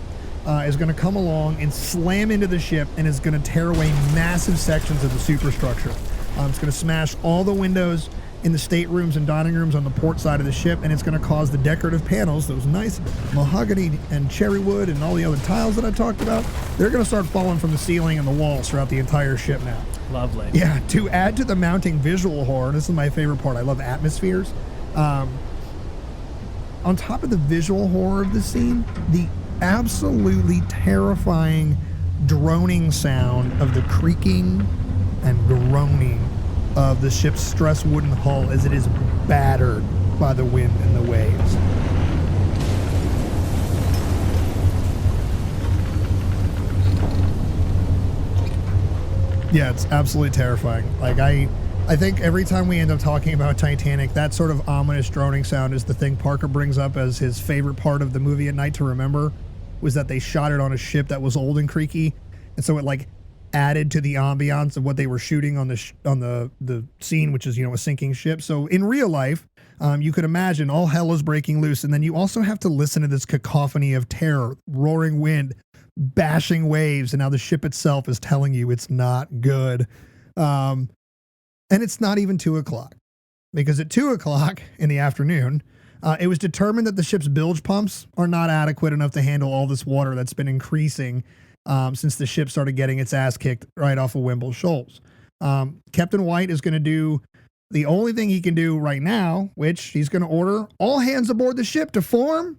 is going to come along and slam into the ship and is going to tear away massive sections of the superstructure. It's going to smash all the windows in the staterooms and dining rooms on the port side of the ship, and it's going to cause the decorative panels, those nice mahogany and cherry wood and all the other tiles that I talked about, they're going to start falling from the ceiling and the walls throughout the entire ship now. Lovely. Yeah, to add to the mounting visual horror, this is my favorite part. I love atmospheres. On top of the visual horror of the scene, the absolutely terrifying droning sound of the creaking and groaning of the ship's stress wooden hull as it is battered by the wind and the waves. Yeah, it's absolutely terrifying. Like, I think every time we end up talking about Titanic, that sort of ominous droning sound is the thing Parker brings up as his favorite part of the movie At Night to Remember, was that they shot it on a ship that was old and creaky, and so it like added to the ambiance of what they were shooting on the scene, which is, you know, a sinking ship. So in real life, you could imagine all hell is breaking loose, and then you also have to listen to this cacophony of terror, roaring wind, bashing waves, and now the ship itself is telling you it's not good. And it's not even 2 o'clock, because at 2 o'clock in the afternoon, it was determined that the ship's bilge pumps are not adequate enough to handle all this water that's been increasing since the ship started getting its ass kicked right off of Wimble Shoals. Captain White is going to do the only thing he can do right now, which he's going to order all hands aboard the ship to form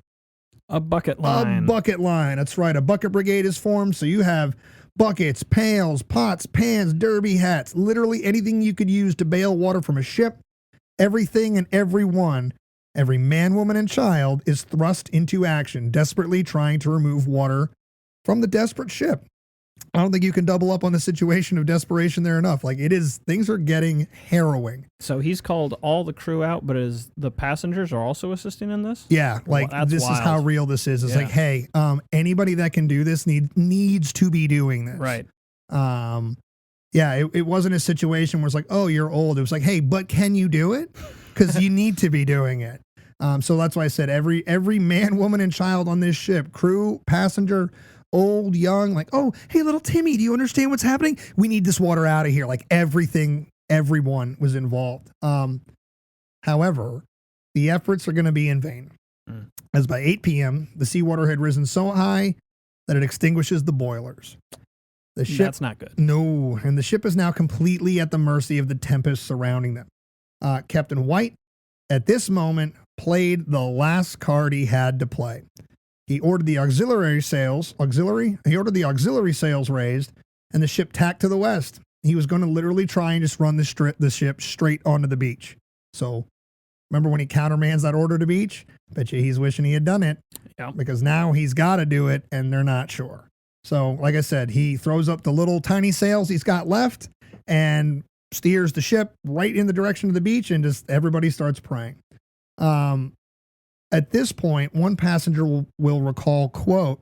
a bucket line. A bucket line. That's right. A bucket brigade is formed. So you have buckets, pails, pots, pans, derby hats, literally anything you could use to bail water from a ship. Everything and everyone, every man, woman, and child is thrust into action, desperately trying to remove water from the desperate ship. I don't think you can double up on the situation of desperation there enough. Like, it is, things are getting harrowing. So he's called all the crew out, but is the passengers are also assisting in this? Yeah, like, well, this wild. is how real this is. It's like, hey, anybody that can do this needs to be doing this. Right. Yeah, it wasn't a situation where it's like, oh, you're old. It was like, hey, but can you do it? Because you need to be doing it. So that's why I said every man, woman, and child on this ship, crew, passenger, old, young, like, oh, hey, little Timmy, do you understand what's happening? We need this water out of here. Like, everyone was involved. However, the efforts are going to be in vain. As by 8 p.m., the seawater had risen so high that it extinguishes the boilers. The ship, that's not good. No, and the ship is now completely at the mercy of the tempest surrounding them. Captain White, at this moment, played the last card he had to play. He ordered the auxiliary sails raised, and the ship tacked to the west. He was going to literally try and just run the ship straight onto the beach. So, remember when he countermands that order to beach? Bet you he's wishing he had done it. Yeah. Because now he's got to do it, and they're not sure. So, like I said, he throws up the little tiny sails he's got left and steers the ship right in the direction of the beach, and just everybody starts praying. At this point, one passenger will recall, quote,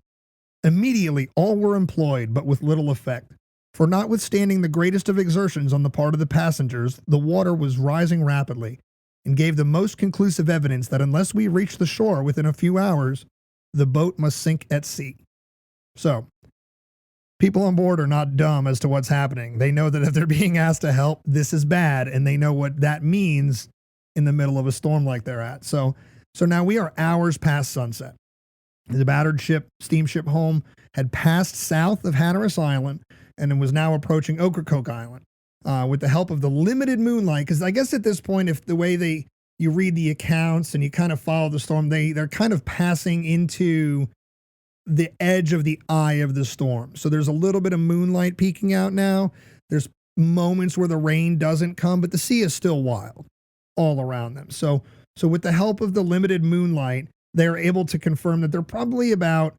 "Immediately all were employed, but with little effect. For notwithstanding the greatest of exertions on the part of the passengers, the water was rising rapidly, and gave the most conclusive evidence that unless we reached the shore within a few hours, the boat must sink at sea." So, people on board are not dumb as to what's happening. They know that if they're being asked to help, this is bad, and they know what that means in the middle of a storm like they're at. So now we are hours past sunset. The battered ship, Steamship Home, had passed south of Hatteras Island and it was now approaching Ocracoke Island with the help of the limited moonlight. Because I guess at this point, if the way you read the accounts and you kind of follow the storm, they're kind of passing into the edge of the eye of the storm. So there's a little bit of moonlight peeking out now. There's moments where the rain doesn't come, but the sea is still wild all around them. So with the help of the limited moonlight, they're able to confirm that they're probably about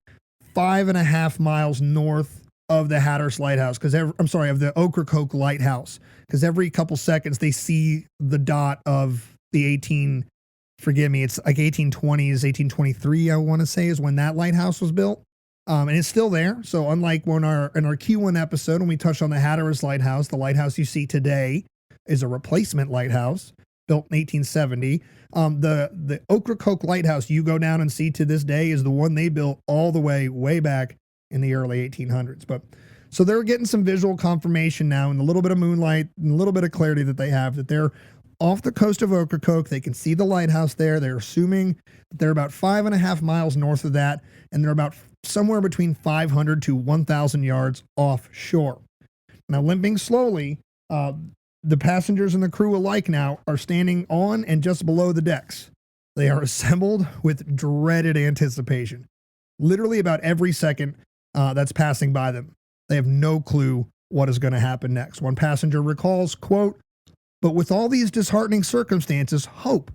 5.5 miles north of the Hatteras Lighthouse, of the Ocracoke Lighthouse, because every couple seconds they see the dot of the it's like 1820s, 1823, I want to say, is when that lighthouse was built. And it's still there. So unlike in our Q1 episode, when we touched on the Hatteras Lighthouse, the lighthouse you see today is a replacement lighthouse built in 1870. The Ocracoke Lighthouse you go down and see to this day is the one they built all the way back in the early 1800s. But so they're getting some visual confirmation now, and a little bit of moonlight and a little bit of clarity that they have, that they're off the coast of Ocracoke. They can see the lighthouse there. They're assuming that they're about 5.5 miles north of that, and they're about somewhere between 500 to 1,000 yards offshore. Now, limping slowly, the passengers and the crew alike now are standing on and just below the decks. They are assembled with dreaded anticipation. literally about every second that's passing by them. They have no clue what is going to happen next. One passenger recalls, quote, "But with all these disheartening circumstances, hope,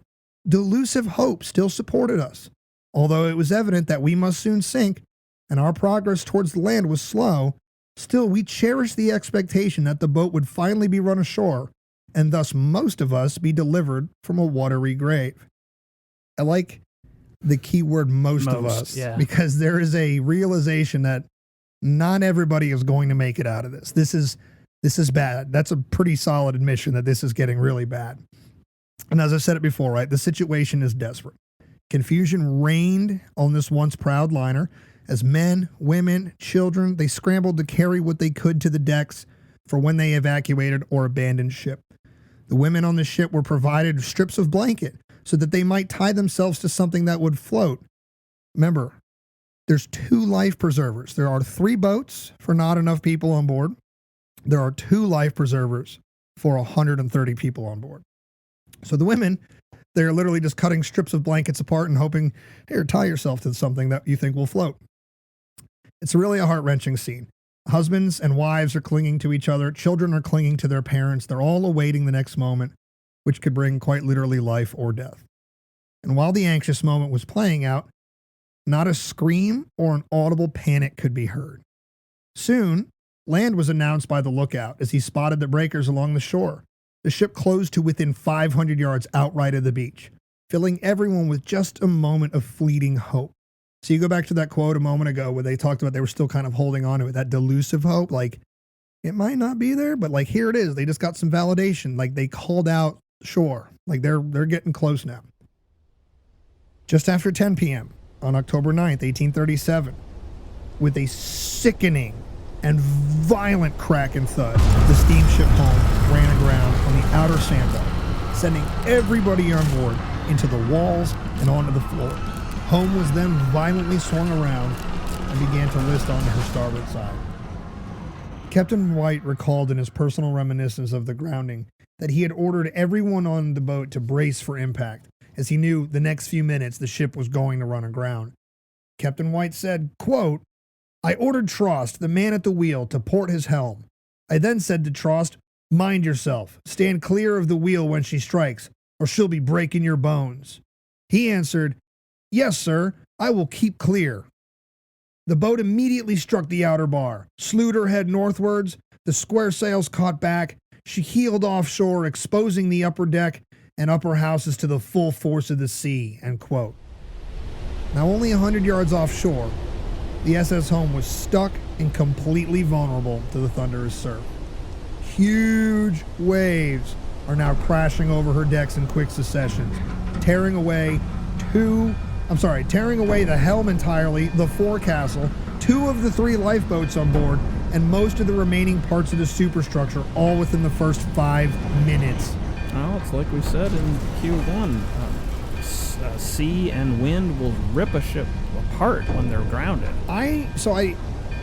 delusive hope, still supported us. Although it was evident that we must soon sink and our progress towards the land was slow, still we cherished the expectation that the boat would finally be run ashore and thus most of us be delivered from a watery grave." I like the key word most of us, yeah. because there is a realization that not everybody is going to make it out of this. This is bad. That's a pretty solid admission that this is getting really bad. And as I said it before, right, the situation is desperate. Confusion reigned on this once proud liner as men, women, children, they scrambled to carry what they could to the decks for when they evacuated or abandoned ship. The women on the ship were provided strips of blanket so that they might tie themselves to something that would float. Remember, there's 2 life preservers. There are 3 boats for not enough people on board. There are 2 life preservers for 130 people on board. So the women, they're literally just cutting strips of blankets apart and hoping, here, tie yourself to something that you think will float. It's really a heart-wrenching scene. Husbands and wives are clinging to each other. Children are clinging to their parents. They're all awaiting the next moment, which could bring quite literally life or death. And while the anxious moment was playing out, not a scream or an audible panic could be heard. Soon, land was announced by the lookout as he spotted the breakers along the shore. The ship closed to within 500 yards outright of the beach, filling everyone with just a moment of fleeting hope. So you go back to that quote a moment ago where they talked about they were still kind of holding on to it, that delusive hope, like it might not be there, but like here it is. They just got some validation. Like they called out shore. Like they're getting close now. Just after 10 p.m. on October 9th, 1837, with a sickening and violent crack and thud, the steamship Home ran aground on the outer sandbar, sending everybody on board into the walls and onto the floor. Home was then violently swung around and began to list onto her starboard side. Captain White recalled in his personal reminiscence of the grounding that he had ordered everyone on the boat to brace for impact, as he knew the next few minutes the ship was going to run aground. Captain White said, quote, "I ordered Trost, the man at the wheel, to port his helm. I then said to Trost, 'Mind yourself, stand clear of the wheel when she strikes, or she'll be breaking your bones.' He answered, 'Yes, sir, I will keep clear.' The boat immediately struck the outer bar, slewed her head northwards, the square sails caught back, she heeled offshore, exposing the upper deck and upper houses to the full force of the sea," end quote. Now only 100 yards offshore, the SS Home was stuck and completely vulnerable to the thunderous surf. Huge waves are now crashing over her decks in quick succession, tearing away the helm entirely, the forecastle, 2 of the 3 lifeboats on board, and most of the remaining parts of the superstructure, all within the first 5 minutes. Well, it's like we said in Q1. Sea and wind will rip a ship apart when they're grounded. I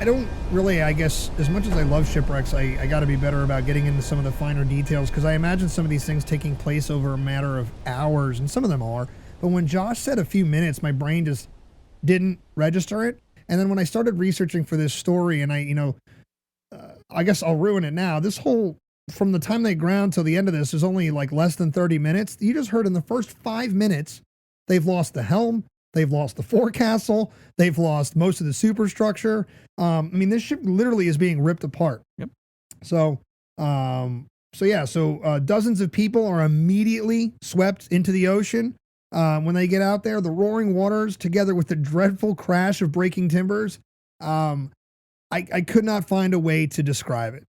don't really, I guess, as much as I love shipwrecks, I got to be better about getting into some of the finer details, because I imagine some of these things taking place over a matter of hours, and some of them are. But when Josh said a few minutes, my brain just didn't register it. And then when I started researching for this story, and I guess I'll ruin it now. This whole, from the time they ground till the end of this, is only like less than 30 minutes. You just heard in the first 5 minutes, they've lost the helm, they've lost the forecastle, they've lost most of the superstructure. This ship literally is being ripped apart. Yep. So dozens of people are immediately swept into the ocean. When they get out there, the roaring waters, together with the dreadful crash of breaking timbers, I could not find a way to describe it.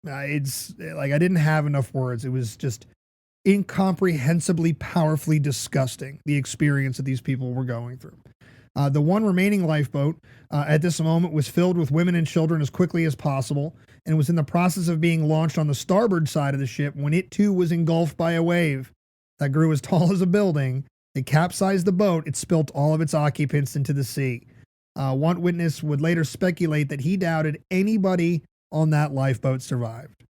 It's like I didn't have enough words. It was just incomprehensibly powerfully disgusting, the experience that these people were going through. The one remaining lifeboat at this moment was filled with women and children as quickly as possible, and was in the process of being launched on the starboard side of the ship when it too was engulfed by a wave that grew as tall as a building. It capsized the boat. It spilt all of its occupants into the sea. One witness would later speculate that he doubted anybody on that lifeboat survived.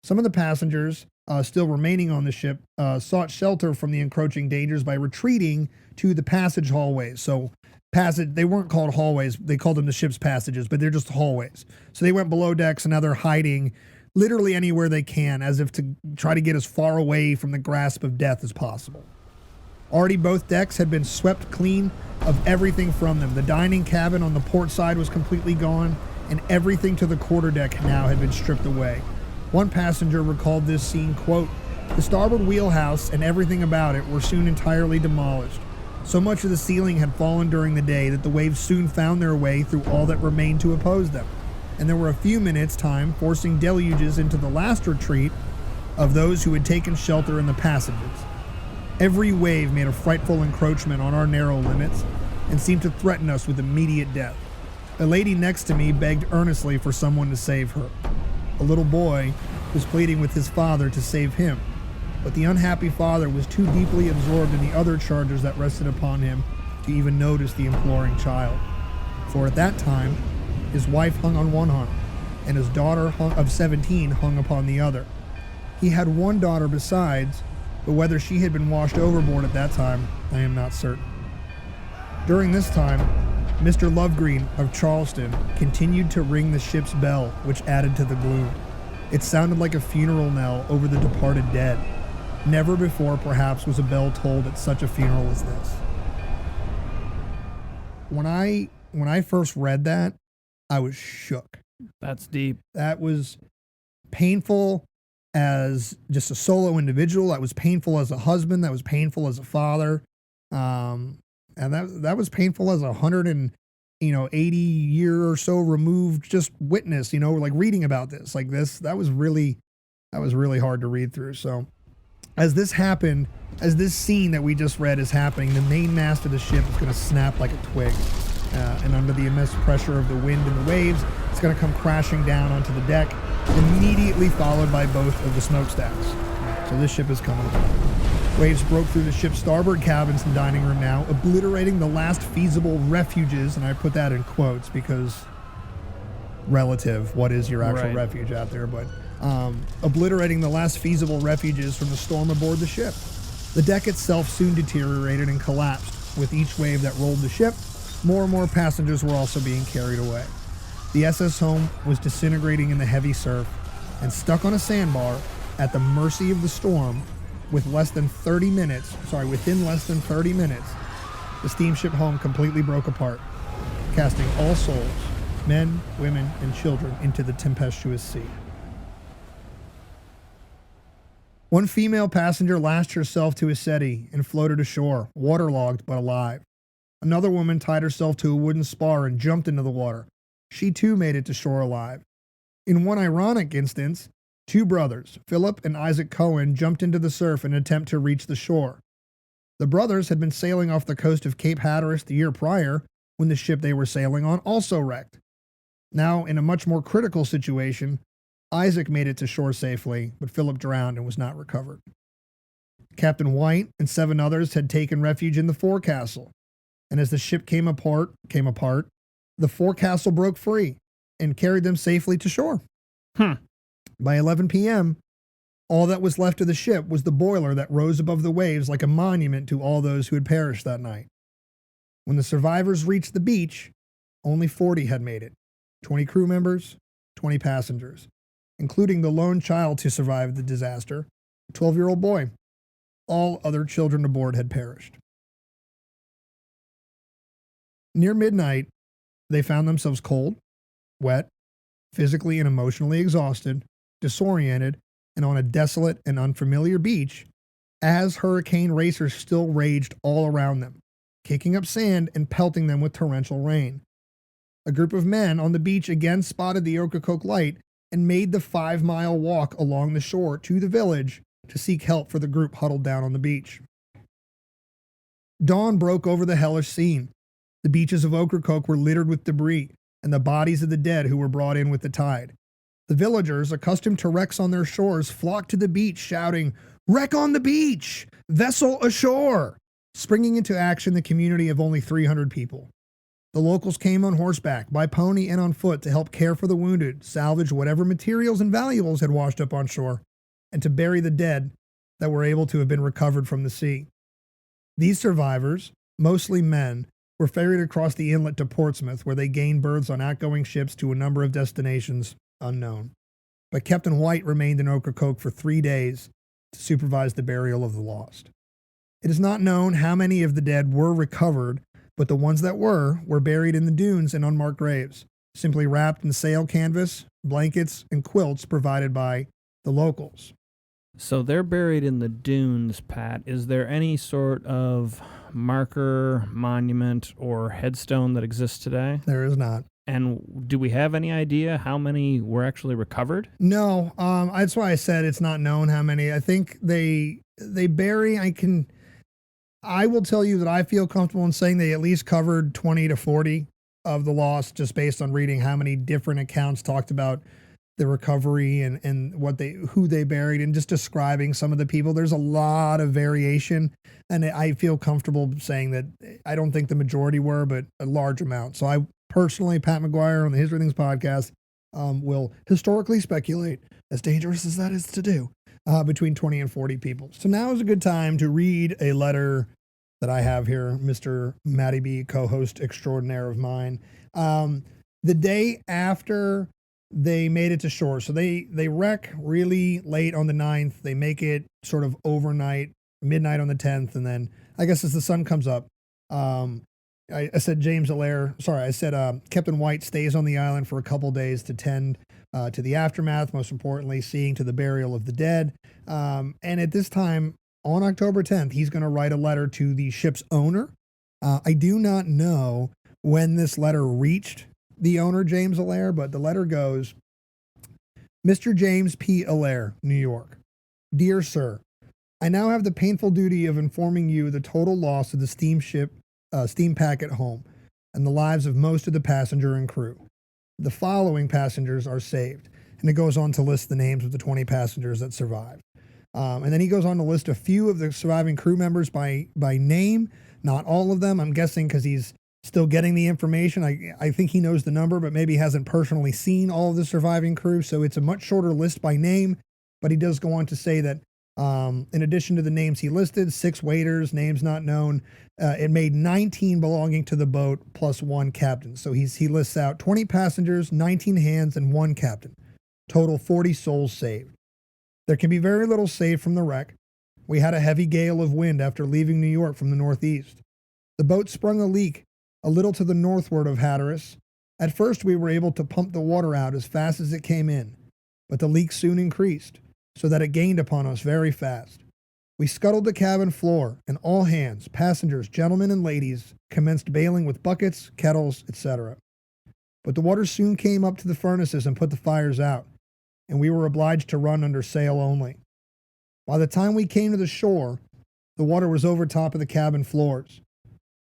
Some of the passengers still remaining on the ship sought shelter from the encroaching dangers by retreating to the passage hallways. So passage. They weren't called hallways. They called them the ship's passages, but they're just hallways. So they went below decks, and now they're hiding literally anywhere they can, as if to try to get as far away from the grasp of death as possible. Already both decks had been swept clean of everything from them. The dining cabin on the port side was completely gone, and everything to the quarterdeck now had been stripped away. One passenger recalled this scene, quote, "The starboard wheelhouse and everything about it were soon entirely demolished. So much of the ceiling had fallen during the day that the waves soon found their way through all that remained to oppose them, and there were a few minutes' time forcing deluges into the last retreat of those who had taken shelter in the passages. Every wave made a frightful encroachment on our narrow limits and seemed to threaten us with immediate death. A lady next to me begged earnestly for someone to save her. A little boy was pleading with his father to save him, but the unhappy father was too deeply absorbed in the other charges that rested upon him to even notice the imploring child. For at that time, his wife hung on one arm, and his daughter of 17 hung upon the other. He had one daughter besides, but whether she had been washed overboard at that time, I am not certain. During this time, Mr. Lovegreen of Charleston continued to ring the ship's bell, which added to the gloom. It sounded like a funeral knell over the departed dead. Never before, perhaps, was a bell tolled at such a funeral as this." When I first read that, I was shook. That's deep. That was painful as just a solo individual. That was painful as a husband. That was painful as a father. And that was painful as 80-year or so removed just witness, like reading about this like this. That was really hard to read through. So as this happened, as this scene that we just read is happening, the mainmast of the ship is going to snap like a twig. And under the immense pressure of the wind and the waves, it's going to come crashing down onto the deck, immediately followed by both of the smokestacks. So this ship is coming apart. Waves broke through the ship's starboard cabins and dining room now, obliterating the last feasible refuges, and I put that in quotes because relative, what is your actual refuge out there, but obliterating the last feasible refuges from the storm aboard the ship. The deck itself soon deteriorated and collapsed. With each wave that rolled the ship, more and more passengers were also being carried away. The SS Home was disintegrating in the heavy surf and stuck on a sandbar at the mercy of the storm. Within less than 30 minutes, the steamship Home completely broke apart, casting all souls, men, women, and children, into the tempestuous sea. One female passenger lashed herself to a settee and floated ashore, waterlogged but alive. Another woman tied herself to a wooden spar and jumped into the water. She too made it to shore alive. In one ironic instance, two brothers, Philip and Isaac Cohen, jumped into the surf in an attempt to reach the shore. The brothers had been sailing off the coast of Cape Hatteras the year prior when the ship they were sailing on also wrecked. Now, in a much more critical situation, Isaac made it to shore safely, but Philip drowned and was not recovered. Captain White and 7 others had taken refuge in the forecastle, and as the ship came apart, the forecastle broke free and carried them safely to shore. By 11 p.m., all that was left of the ship was the boiler that rose above the waves like a monument to all those who had perished that night. When the survivors reached the beach, only 40 had made it. 20 crew members, 20 passengers, including the lone child to survive the disaster, a 12-year-old boy. All other children aboard had perished. Near midnight, they found themselves cold, wet, physically and emotionally exhausted, disoriented, and on a desolate and unfamiliar beach as hurricane racers still raged all around them, kicking up sand and pelting them with torrential rain. A group of men on the beach again spotted the Ocracoke light and made the 5-mile walk along the shore to the village to seek help for the group huddled down on the beach. Dawn broke over the hellish scene. The beaches of Ocracoke were littered with debris and the bodies of the dead who were brought in with the tide. The villagers, accustomed to wrecks on their shores, flocked to the beach, shouting, "Wreck on the beach! Vessel ashore!" Springing into action the community of only 300 people. The locals came on horseback, by pony and on foot to help care for the wounded, salvage whatever materials and valuables had washed up on shore, and to bury the dead that were able to have been recovered from the sea. These survivors, mostly men, were ferried across the inlet to Portsmouth, where they gained berths on outgoing ships to a number of destinations unknown. But Captain White remained in Ocracoke for 3 days to supervise the burial of the lost. It is not known how many of the dead were recovered, but the ones that were buried in the dunes in unmarked graves, simply wrapped in sail canvas, blankets, and quilts provided by the locals. So they're buried in the dunes, Pat. Is there any sort of marker, monument, or headstone that exists today? There is not. And do we have any idea how many were actually recovered? No, that's why I said it's not known how many. I think they bury. I will tell you that I feel comfortable in saying they at least covered 20 to 40 of the lost, just based on reading how many different accounts talked about the recovery and who they buried, and just describing some of the people. There's a lot of variation, and I feel comfortable saying that I don't think the majority were, but a large amount. So I personally, Pat McGuire on the History of Things podcast, will historically speculate, as dangerous as that is to do, between 20 and 40 people. So now is a good time to read a letter that I have here, Mr. Matty B, co-host extraordinaire of mine. The day after they made it to shore, so they wreck really late on the 9th. They make it sort of overnight, midnight on the 10th, and then I guess as the sun comes up, I said Captain White stays on the island for a couple days to tend to the aftermath, most importantly, seeing to the burial of the dead. And at this time, on October 10th, he's going to write a letter to the ship's owner. I do not know when this letter reached the owner, James Allaire, but the letter goes, Mr. James P. Allaire, New York. Dear Sir, I now have the painful duty of informing you the total loss of the steamship steam packet home, and the lives of most of the passenger and crew. The following passengers are saved, and it goes on to list the names of the 20 passengers that survived. And then he goes on to list a few of the surviving crew members by name, not all of them. I'm guessing because he's still getting the information. I think he knows the number, but maybe hasn't personally seen all of the surviving crew, so it's a much shorter list by name, but he does go on to say that in addition to the names he listed, 6 waiters, names not known, it made 19 belonging to the boat plus 1 captain. So he lists out 20 passengers, 19 hands, and 1 captain. Total 40 souls saved. There can be very little saved from the wreck. We had a heavy gale of wind after leaving New York from the northeast. The boat sprung a leak a little to the northward of Hatteras. At first we were able to pump the water out as fast as it came in, but the leak soon increased, so that it gained upon us very fast. We scuttled the cabin floor, and all hands, passengers, gentlemen, and ladies, commenced bailing with buckets, kettles, etc. But the water soon came up to the furnaces and put the fires out, and we were obliged to run under sail only. By the time we came to the shore, the water was over top of the cabin floors.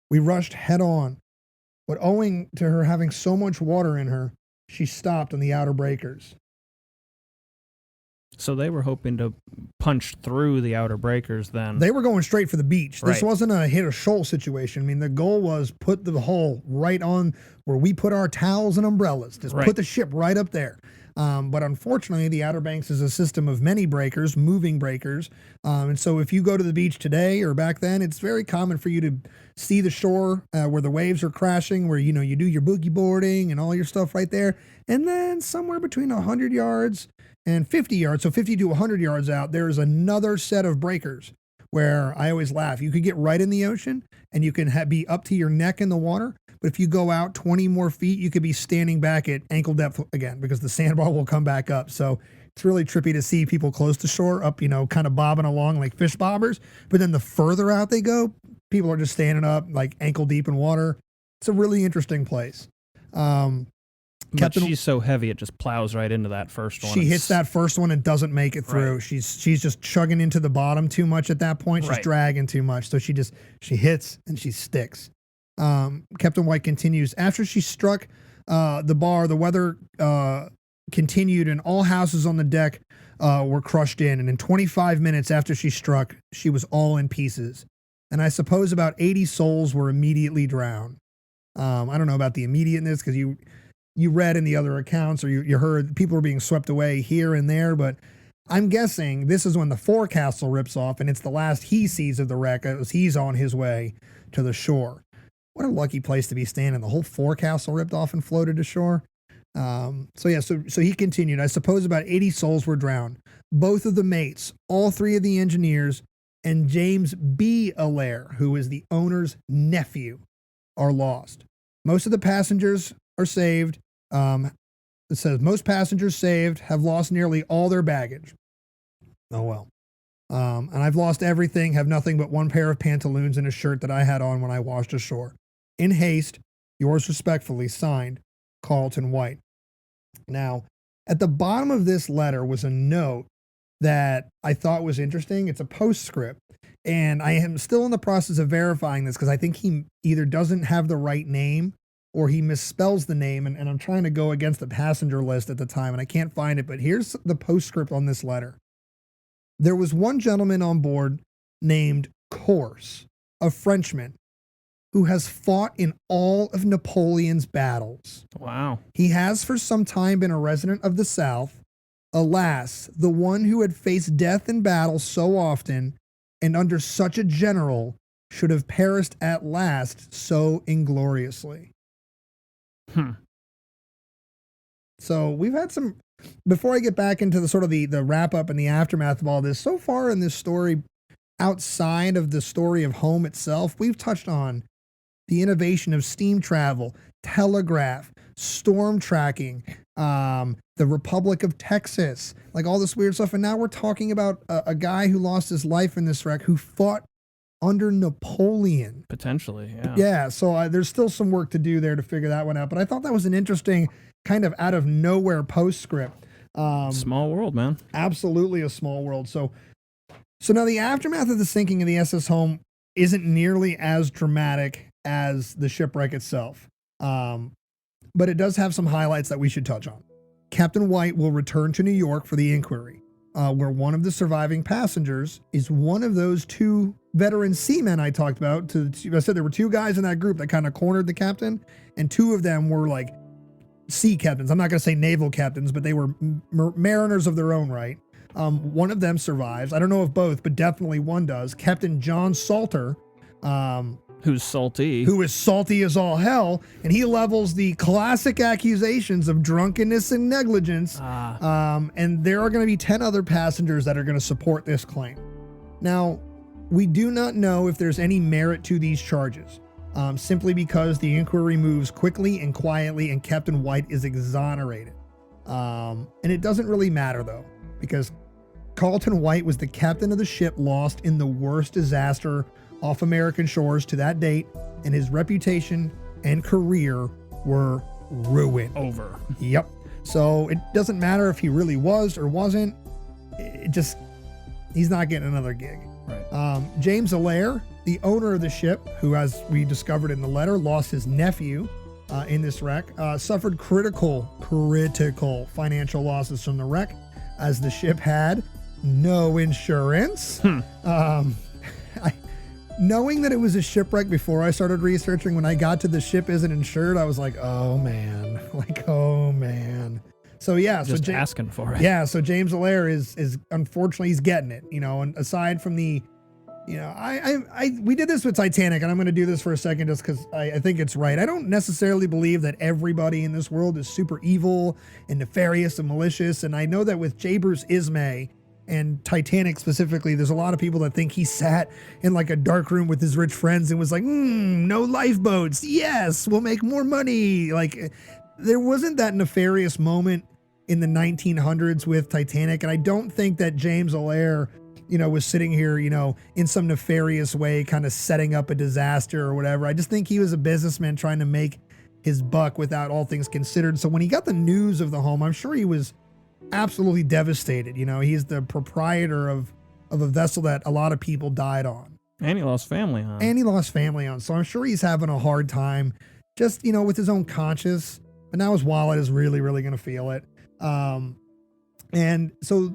We rushed head on, but owing to her having so much water in her, she stopped on the outer breakers. So they were hoping to punch through the outer breakers then. They were going straight for the beach. This Right. wasn't a hit a shoal situation. I mean, the goal was put the hole right on where we put our towels and umbrellas. Just Right. put the ship right up there. But unfortunately, the Outer Banks is a system of many breakers, moving breakers. And so if you go to the beach today or back then, it's very common for you to see the shore where the waves are crashing, where, you do your boogie boarding and all your stuff right there. And then somewhere between 100 yards and 50 yards, so 50 to 100 yards out, there's another set of breakers where I always laugh. You could get right in the ocean and you can be up to your neck in the water. But if you go out 20 more feet, you could be standing back at ankle depth again because the sandbar will come back up. So it's really trippy to see people close to shore up, kind of bobbing along like fish bobbers. But then the further out they go, people are just standing up like ankle deep in water. It's a really interesting place. But she's so heavy, it just plows right into that first one. She hits that first one and doesn't make it through. Right. She's just chugging into the bottom too much at that point. She's Right. dragging too much. So she hits and she sticks. Captain White continues, after she struck the bar, the weather continued and all houses on the deck were crushed in. And in 25 minutes after she struck, she was all in pieces. And I suppose about 80 souls were immediately drowned. I don't know about the immediateness because you read in the other accounts or you heard people were being swept away here and there, but I'm guessing this is when the forecastle rips off and it's the last he sees of the wreck as he's on his way to the shore. what a lucky place to be standing. The whole forecastle ripped off and floated ashore. So he continued. I suppose about 80 souls were drowned. Both of the mates, all three of the engineers, and James B. Allaire, who is the owner's nephew, are lost. Most of the passengers are saved. It says most passengers saved have lost nearly all their baggage. Oh, well. And I've lost everything, have nothing but one pair of pantaloons and a shirt that I had on when I washed ashore. In haste, yours respectfully, signed, Carlton White. Now, at the bottom of this letter was a note that I thought was interesting. It's a postscript, and I am still in the process of verifying this because I think he either doesn't have the right name or he misspells the name, and I'm trying to go against the passenger list at the time, and I can't find it, but here's the postscript on this letter. There was one gentleman on board named Corse, a Frenchman, who has fought in all of Napoleon's battles. Wow. He has for some time been a resident of the South. Alas, the one who had faced death in battle so often and under such a general should have perished at last so ingloriously. So we've had some, before I get back into the sort of the wrap up and the aftermath of all this, so far in this story, outside of the story of home itself, we've touched on the innovation of steam travel, telegraph, storm tracking, the Republic of Texas, like all this weird stuff. And now we're talking about a guy who lost his life in this wreck who fought under Napoleon. Potentially, yeah. Yeah, so there's still some work to do there to figure that one out. But I thought that was an interesting kind of out of nowhere postscript. Small world, man. Absolutely a small world. So now the aftermath of the sinking of the SS Home isn't nearly as dramatic as the shipwreck itself. But it does have some highlights that we should touch on. Captain White will return to New York for the inquiry, where one of the surviving passengers is one of those two veteran seamen I talked about. I said there were two guys in that group that kind of cornered the captain, and two of them were like sea captains. I'm not going to say naval captains, but they were mariners of their own right. One of them survives. I don't know if both, but definitely one does. Captain John Salter, who's salty, who is salty as all hell, and he levels the classic accusations of drunkenness and negligence. And there are going to be 10 other passengers that are going to support this claim. Now, we do not know if there's any merit to these charges, simply because the inquiry moves quickly and quietly, and Captain White is exonerated. And it doesn't really matter, though, because Carlton White was the captain of the ship lost in the worst disaster off American shores to that date, and his reputation and career were ruined. Over. Yep. So it doesn't matter if he really was or wasn't. He's not getting another gig. Right. James Allaire, the owner of the ship, who, as we discovered in the letter, lost his nephew in this wreck, suffered critical financial losses from the wreck, as the ship had no insurance. Knowing that it was a shipwreck before I started researching, when I got to the ship isn't insured, I was like, oh man. So yeah, just asking for it. Yeah, so James Allaire is unfortunately he's getting it, and aside from the, we did this with Titanic, and I'm going to do this for a second just because I think it's right. I don't necessarily believe that everybody in this world is super evil and nefarious and malicious, and I know that with J. Bruce Ismay and Titanic specifically, there's a lot of people that think he sat in like a dark room with his rich friends and was like, no lifeboats. Yes, we'll make more money. Like, there wasn't that nefarious moment in the 1900s with Titanic. And I don't think that James Allaire, was sitting here, in some nefarious way, kind of setting up a disaster or whatever. I just think he was a businessman trying to make his buck without all things considered. So when he got the news of the home, I'm sure he was absolutely devastated. He's the proprietor of a vessel that a lot of people died on. And he lost family on. So I'm sure he's having a hard time just, with his own conscience. But now his wallet is really, really going to feel it. And so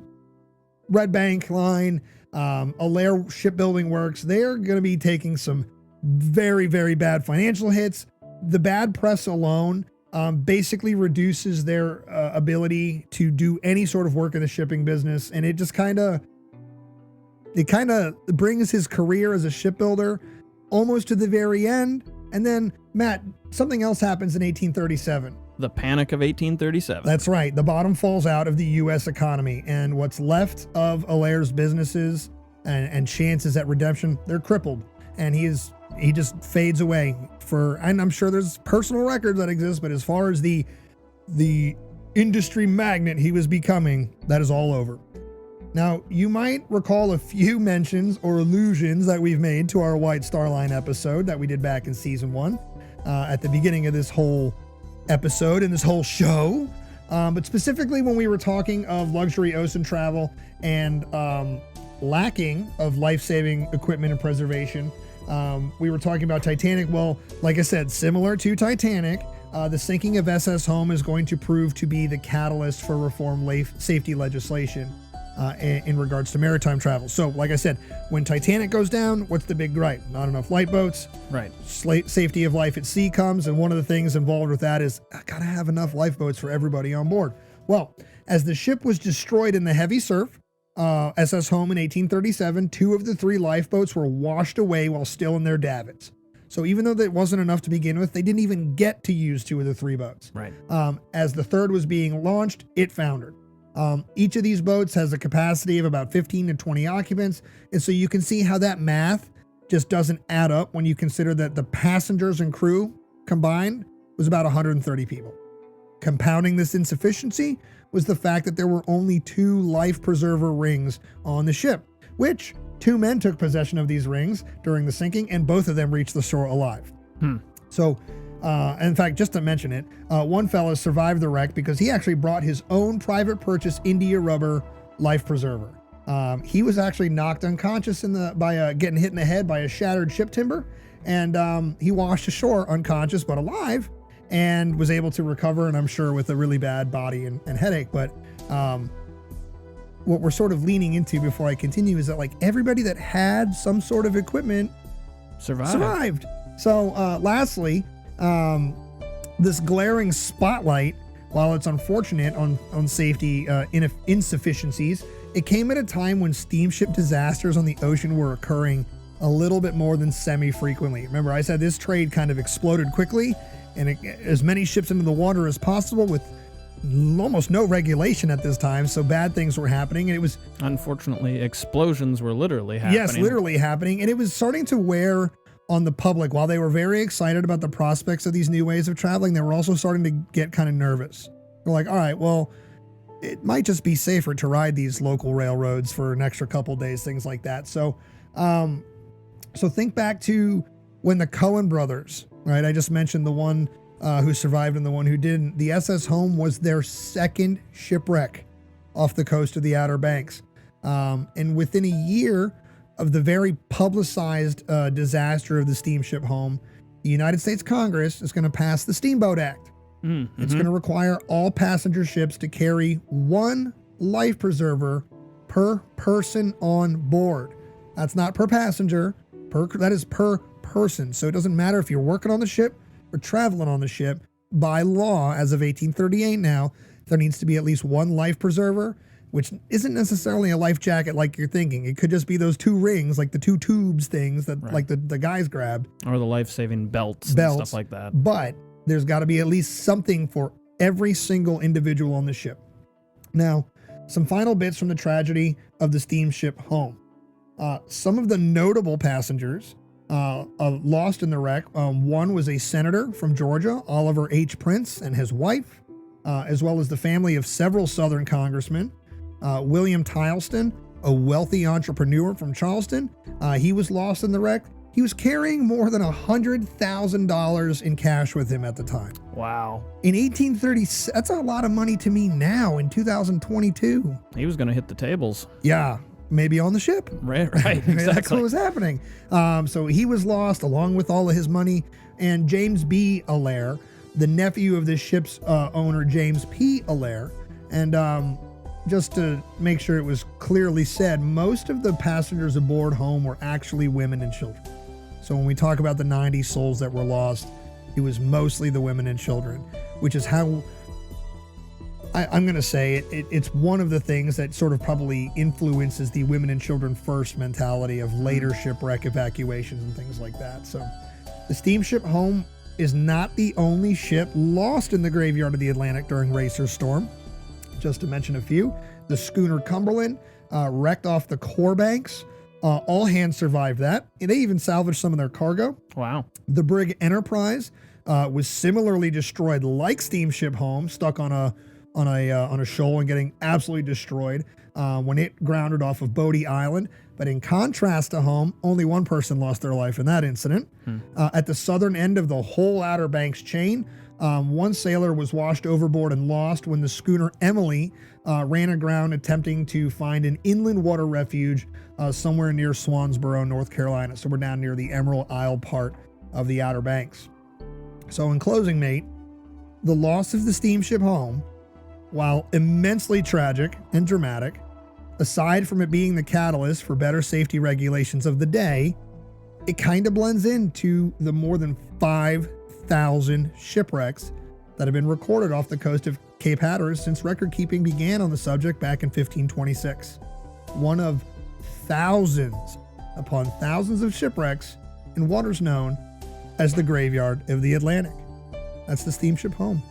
Red Bank Line, Allaire Shipbuilding Works, they're going to be taking some very, very bad financial hits. The bad press alone basically reduces their ability to do any sort of work in the shipping business. And it just kind of brings his career as a shipbuilder almost to the very end. And then, Matt, something else happens in 1837. The Panic of 1837. That's right. The bottom falls out of the U.S. economy, and what's left of Allaire's businesses and chances at redemption, they're crippled. And he just fades away and I'm sure there's personal records that exist, but as far as the industry magnate he was becoming, that is all over. Now, you might recall a few mentions or allusions that we've made to our White Star Line episode that we did back in season 1, at the beginning of this whole episode and this whole show. But specifically when we were talking of luxury ocean travel and lacking of life-saving equipment and preservation, we were talking about Titanic. Well, like I said, similar to Titanic, the sinking of SS Home is going to prove to be the catalyst for reform safety legislation in regards to maritime travel. So, like I said, when Titanic goes down, what's the big gripe? Not enough lifeboats. Right. Safety of life at sea comes, and one of the things involved with that is I gotta have enough lifeboats for everybody on board. Well, as the ship was destroyed in the heavy surf, SS Home in 1837, 2 of the 3 lifeboats were washed away while still in their davits. So even though that wasn't enough to begin with, they didn't even get to use 2 of the 3 boats. Right. As the 3rd was being launched, it foundered. Each of these boats has a capacity of about 15 to 20 occupants. And so you can see how that math just doesn't add up when you consider that the passengers and crew combined was about 130 people. Compounding this insufficiency was the fact that there were only 2 life preserver rings on the ship, which 2 men took possession of these rings during the sinking, and both of them reached the shore alive. So, in fact, just to mention it, one fella survived the wreck because he actually brought his own private purchase India rubber life preserver. He was actually knocked unconscious by getting hit in the head by a shattered ship timber, and he washed ashore unconscious but alive, and was able to recover, and I'm sure with a really bad body and headache. But what we're sort of leaning into before I continue is that like everybody that had some sort of equipment survived. So lastly, this glaring spotlight, while it's unfortunate on safety insufficiencies, it came at a time when steamship disasters on the ocean were occurring a little bit more than semi-frequently. Remember, I said this trade kind of exploded quickly, and as many ships into the water as possible with almost no regulation at this time, so bad things were happening, and it was... Unfortunately, explosions were literally happening. Yes, literally happening, and it was starting to wear on the public. While they were very excited about the prospects of these new ways of traveling, they were also starting to get kind of nervous. They're like, all right, well, it might just be safer to ride these local railroads for an extra couple days, things like that. So think back to when the Coen brothers, right? I just mentioned the one who survived and the one who didn't. The SS Home was their 2nd shipwreck off the coast of the Outer Banks. And within a year of the very publicized disaster of the steamship Home, the United States Congress is going to pass the Steamboat Act. It's going to require all passenger ships to carry 1 life preserver per person on board. That's not per passenger, that is per person. So it doesn't matter if you're working on the ship or traveling on the ship. By law, as of 1838 now, there needs to be at least 1 life preserver, which isn't necessarily a life jacket like you're thinking. It could just be those 2 rings, like the 2 tubes things that like the guys grabbed. Or the life-saving belts and stuff like that. But there's got to be at least something for every single individual on the ship. Now, some final bits from the tragedy of the steamship Home. Some of the notable passengers lost in the wreck. One was a senator from Georgia, Oliver H. Prince, and his wife, as well as the family of several Southern congressmen. William Tileston, a wealthy entrepreneur from Charleston, he was lost in the wreck. He was carrying more than $100,000 in cash with him at the time. Wow. In 1830, that's a lot of money to me now in 2022. He was going to hit the tables. Yeah, maybe on the ship. Right, exactly. That's what was happening. So he was lost along with all of his money. And James B. Allaire, the nephew of the ship's owner, James P. Allaire. And just to make sure it was clearly said, most of the passengers aboard Home were actually women and children. So when we talk about the 90 souls that were lost, it was mostly the women and children, which is how I'm going to say it's one of the things that sort of probably influences the women and children first mentality of later shipwreck evacuations and things like that. So The steamship Home is not the only ship lost in the graveyard of the Atlantic during Racer's storm. Just to mention a few, the schooner Cumberland wrecked off the core banks. All hands survived that. They even salvaged some of their cargo. Wow. The brig Enterprise was similarly destroyed, like steamship Home, stuck on a shoal and getting absolutely destroyed when it grounded off of Bodie Island. But in contrast to Home, only one person lost their life in that incident. At the southern end of the whole Outer Banks chain, one sailor was washed overboard and lost when the schooner Emily ran aground attempting to find an inland water refuge somewhere near Swansboro, North Carolina. So we're down near the Emerald Isle part of the Outer Banks. So in closing, mate, the loss of the steamship Home, while immensely tragic and dramatic, aside from it being the catalyst for better safety regulations of the day, it kind of blends into the more than 5,000 shipwrecks that have been recorded off the coast of Cape Hatteras since record keeping began on the subject back in 1526. One of thousands upon thousands of shipwrecks in waters known as the graveyard of the Atlantic. That's the steamship Home.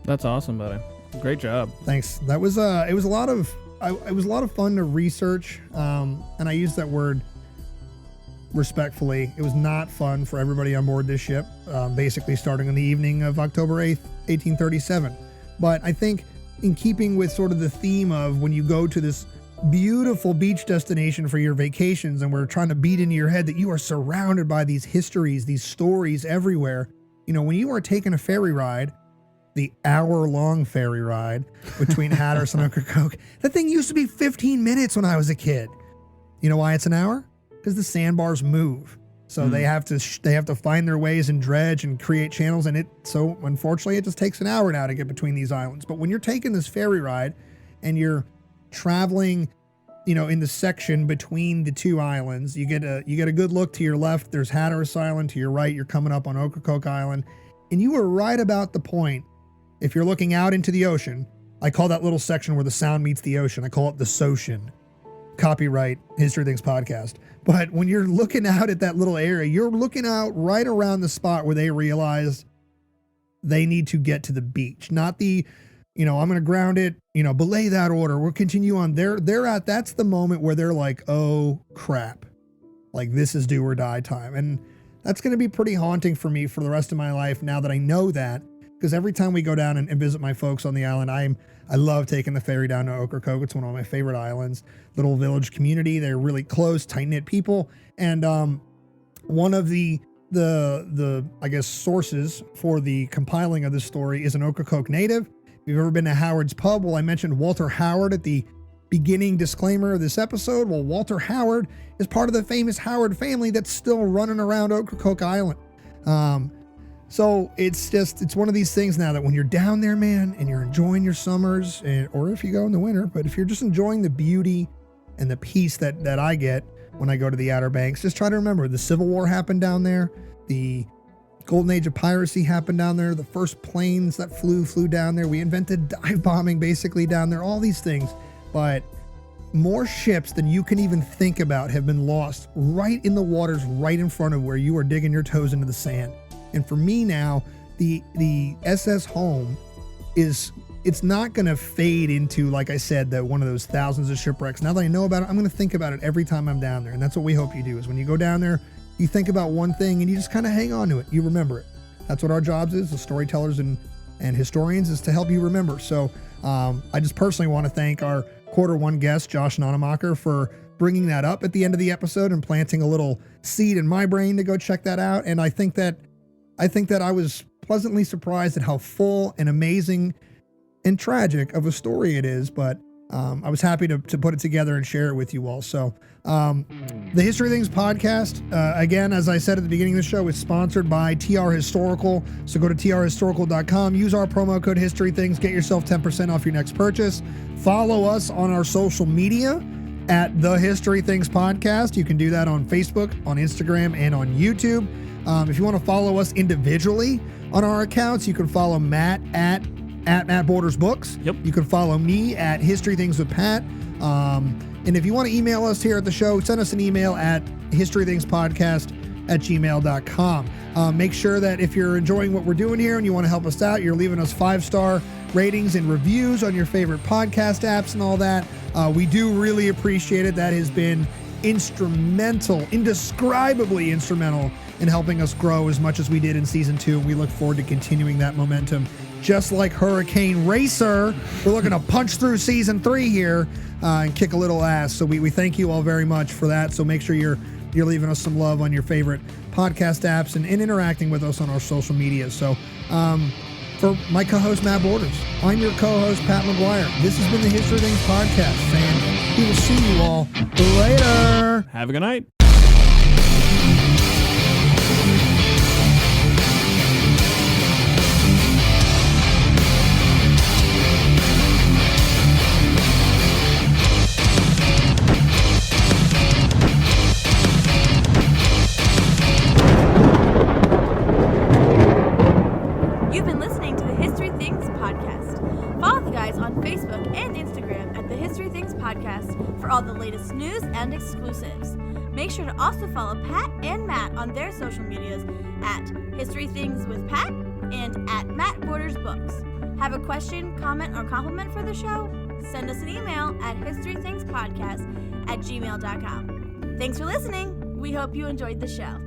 That's awesome, buddy. Great job. Thanks. That was it was a lot of fun to research, and I use that word respectfully. It was not fun for everybody on board this ship, basically starting on the evening of October 8th, 1837. But I think in keeping with sort of the theme of when you go to this beautiful beach destination for your vacations, and we're trying to beat into your head that you are surrounded by these histories, these stories everywhere. You know, when you are taking a ferry ride, the hour-long ferry ride between Hatteras and Ocracoke, that thing used to be 15 minutes when I was a kid. You know why it's an hour? Because the sandbars move. So they have to find their ways and dredge and create channels, and so unfortunately it just takes an hour now to get between these islands. But when you're taking this ferry ride and you're traveling, you know, in the section between the two islands, you get a good look to your left. There's Hatteras Island. To your right, you're coming up on Ocracoke Island, and you are right about the point. If you're looking out into the ocean, I call that little section where the sound meets the ocean, I call it the Socian. Copyright History Things Podcast. But when you're looking out at that little area, you're looking out right around the spot where they realize they need to get to the beach. Not the, you know, I'm going to ground it, you know, belay that order. We'll continue on. That's the moment where they're like, oh crap, like this is do or die time. And that's going to be pretty haunting for me for the rest of my life now that I know that. Because every time we go down and visit my folks on the island, I love taking the ferry down to Ocracoke. It's one of my favorite islands. Little village community. They're really close, tight-knit people. And one of the I guess sources for the compiling of this story is an Ocracoke native. If you've ever been to Howard's Pub, well, I mentioned Walter Howard at the beginning disclaimer of this episode. Well, Walter Howard is part of the famous Howard family that's still running around Ocracoke Island. So it's one of these things now that when you're down there, man, and you're enjoying your summers, or if you go in the winter, but if you're just enjoying the beauty and the peace that I get when I go to the Outer Banks, just try to remember the Civil War happened down there. The golden age of piracy happened down there. The first planes that flew down there. We invented dive bombing basically down there, all these things. But more ships than you can even think about have been lost right in the waters, right in front of where you are digging your toes into the sand. And for me now, the SS Home it's not going to fade into, like I said, that one of those thousands of shipwrecks. Now that I know about it, I'm going to think about it every time I'm down there. And that's what we hope you do, is when you go down there, you think about one thing and you just kind of hang on to it. You remember it. That's what our jobs is, as storytellers and historians, is to help you remember. So I just personally want to thank our Q1 guest, Josh Nonemacher, for bringing that up at the end of the episode and planting a little seed in my brain to go check that out. And I think that I was pleasantly surprised at how full and amazing and tragic of a story it is, but I was happy to put it together and share it with you all. So the History Things podcast, again, as I said at the beginning of the show, is sponsored by TR Historical. So go to trhistorical.com, use our promo code History Things, get yourself 10% off your next purchase. Follow us on our social media at the History Things podcast. You can do that on Facebook, on Instagram, and on YouTube. If you want to follow us individually on our accounts, you can follow Matt at Matt Borders Books. Yep. You can follow me at History Things with Pat. And if you want to email us here at the show, send us an email at historythingspodcast@gmail.com. Make sure that if you're enjoying what we're doing here and you want to help us out, you're leaving us 5-star ratings and reviews on your favorite podcast apps and all that. We do really appreciate it. That has been instrumental, indescribably instrumental in helping us grow as much as we did in season 2. We look forward to continuing that momentum. Just like Hurricane Racer, we're looking to punch through season 3 here and kick a little ass. So we thank you all very much for that. So make sure you're leaving us some love on your favorite podcast apps and interacting with us on our social media. So for my co-host, Matt Borders, I'm your co-host, Pat McGuire. This has been the History of Things podcast, and we will see you all later. Have a good night. You've been listening to the History Things podcast. Follow the guys on Facebook and Instagram at the History Things podcast for all the latest news and exclusives. Make sure to also follow Pat and Matt on their social medias at History Things with Pat and at Matt Borders Books. Have a question, comment, or compliment for the show? Send us an email at historythingspodcast@gmail.com. Thanks for listening. We hope you enjoyed the show.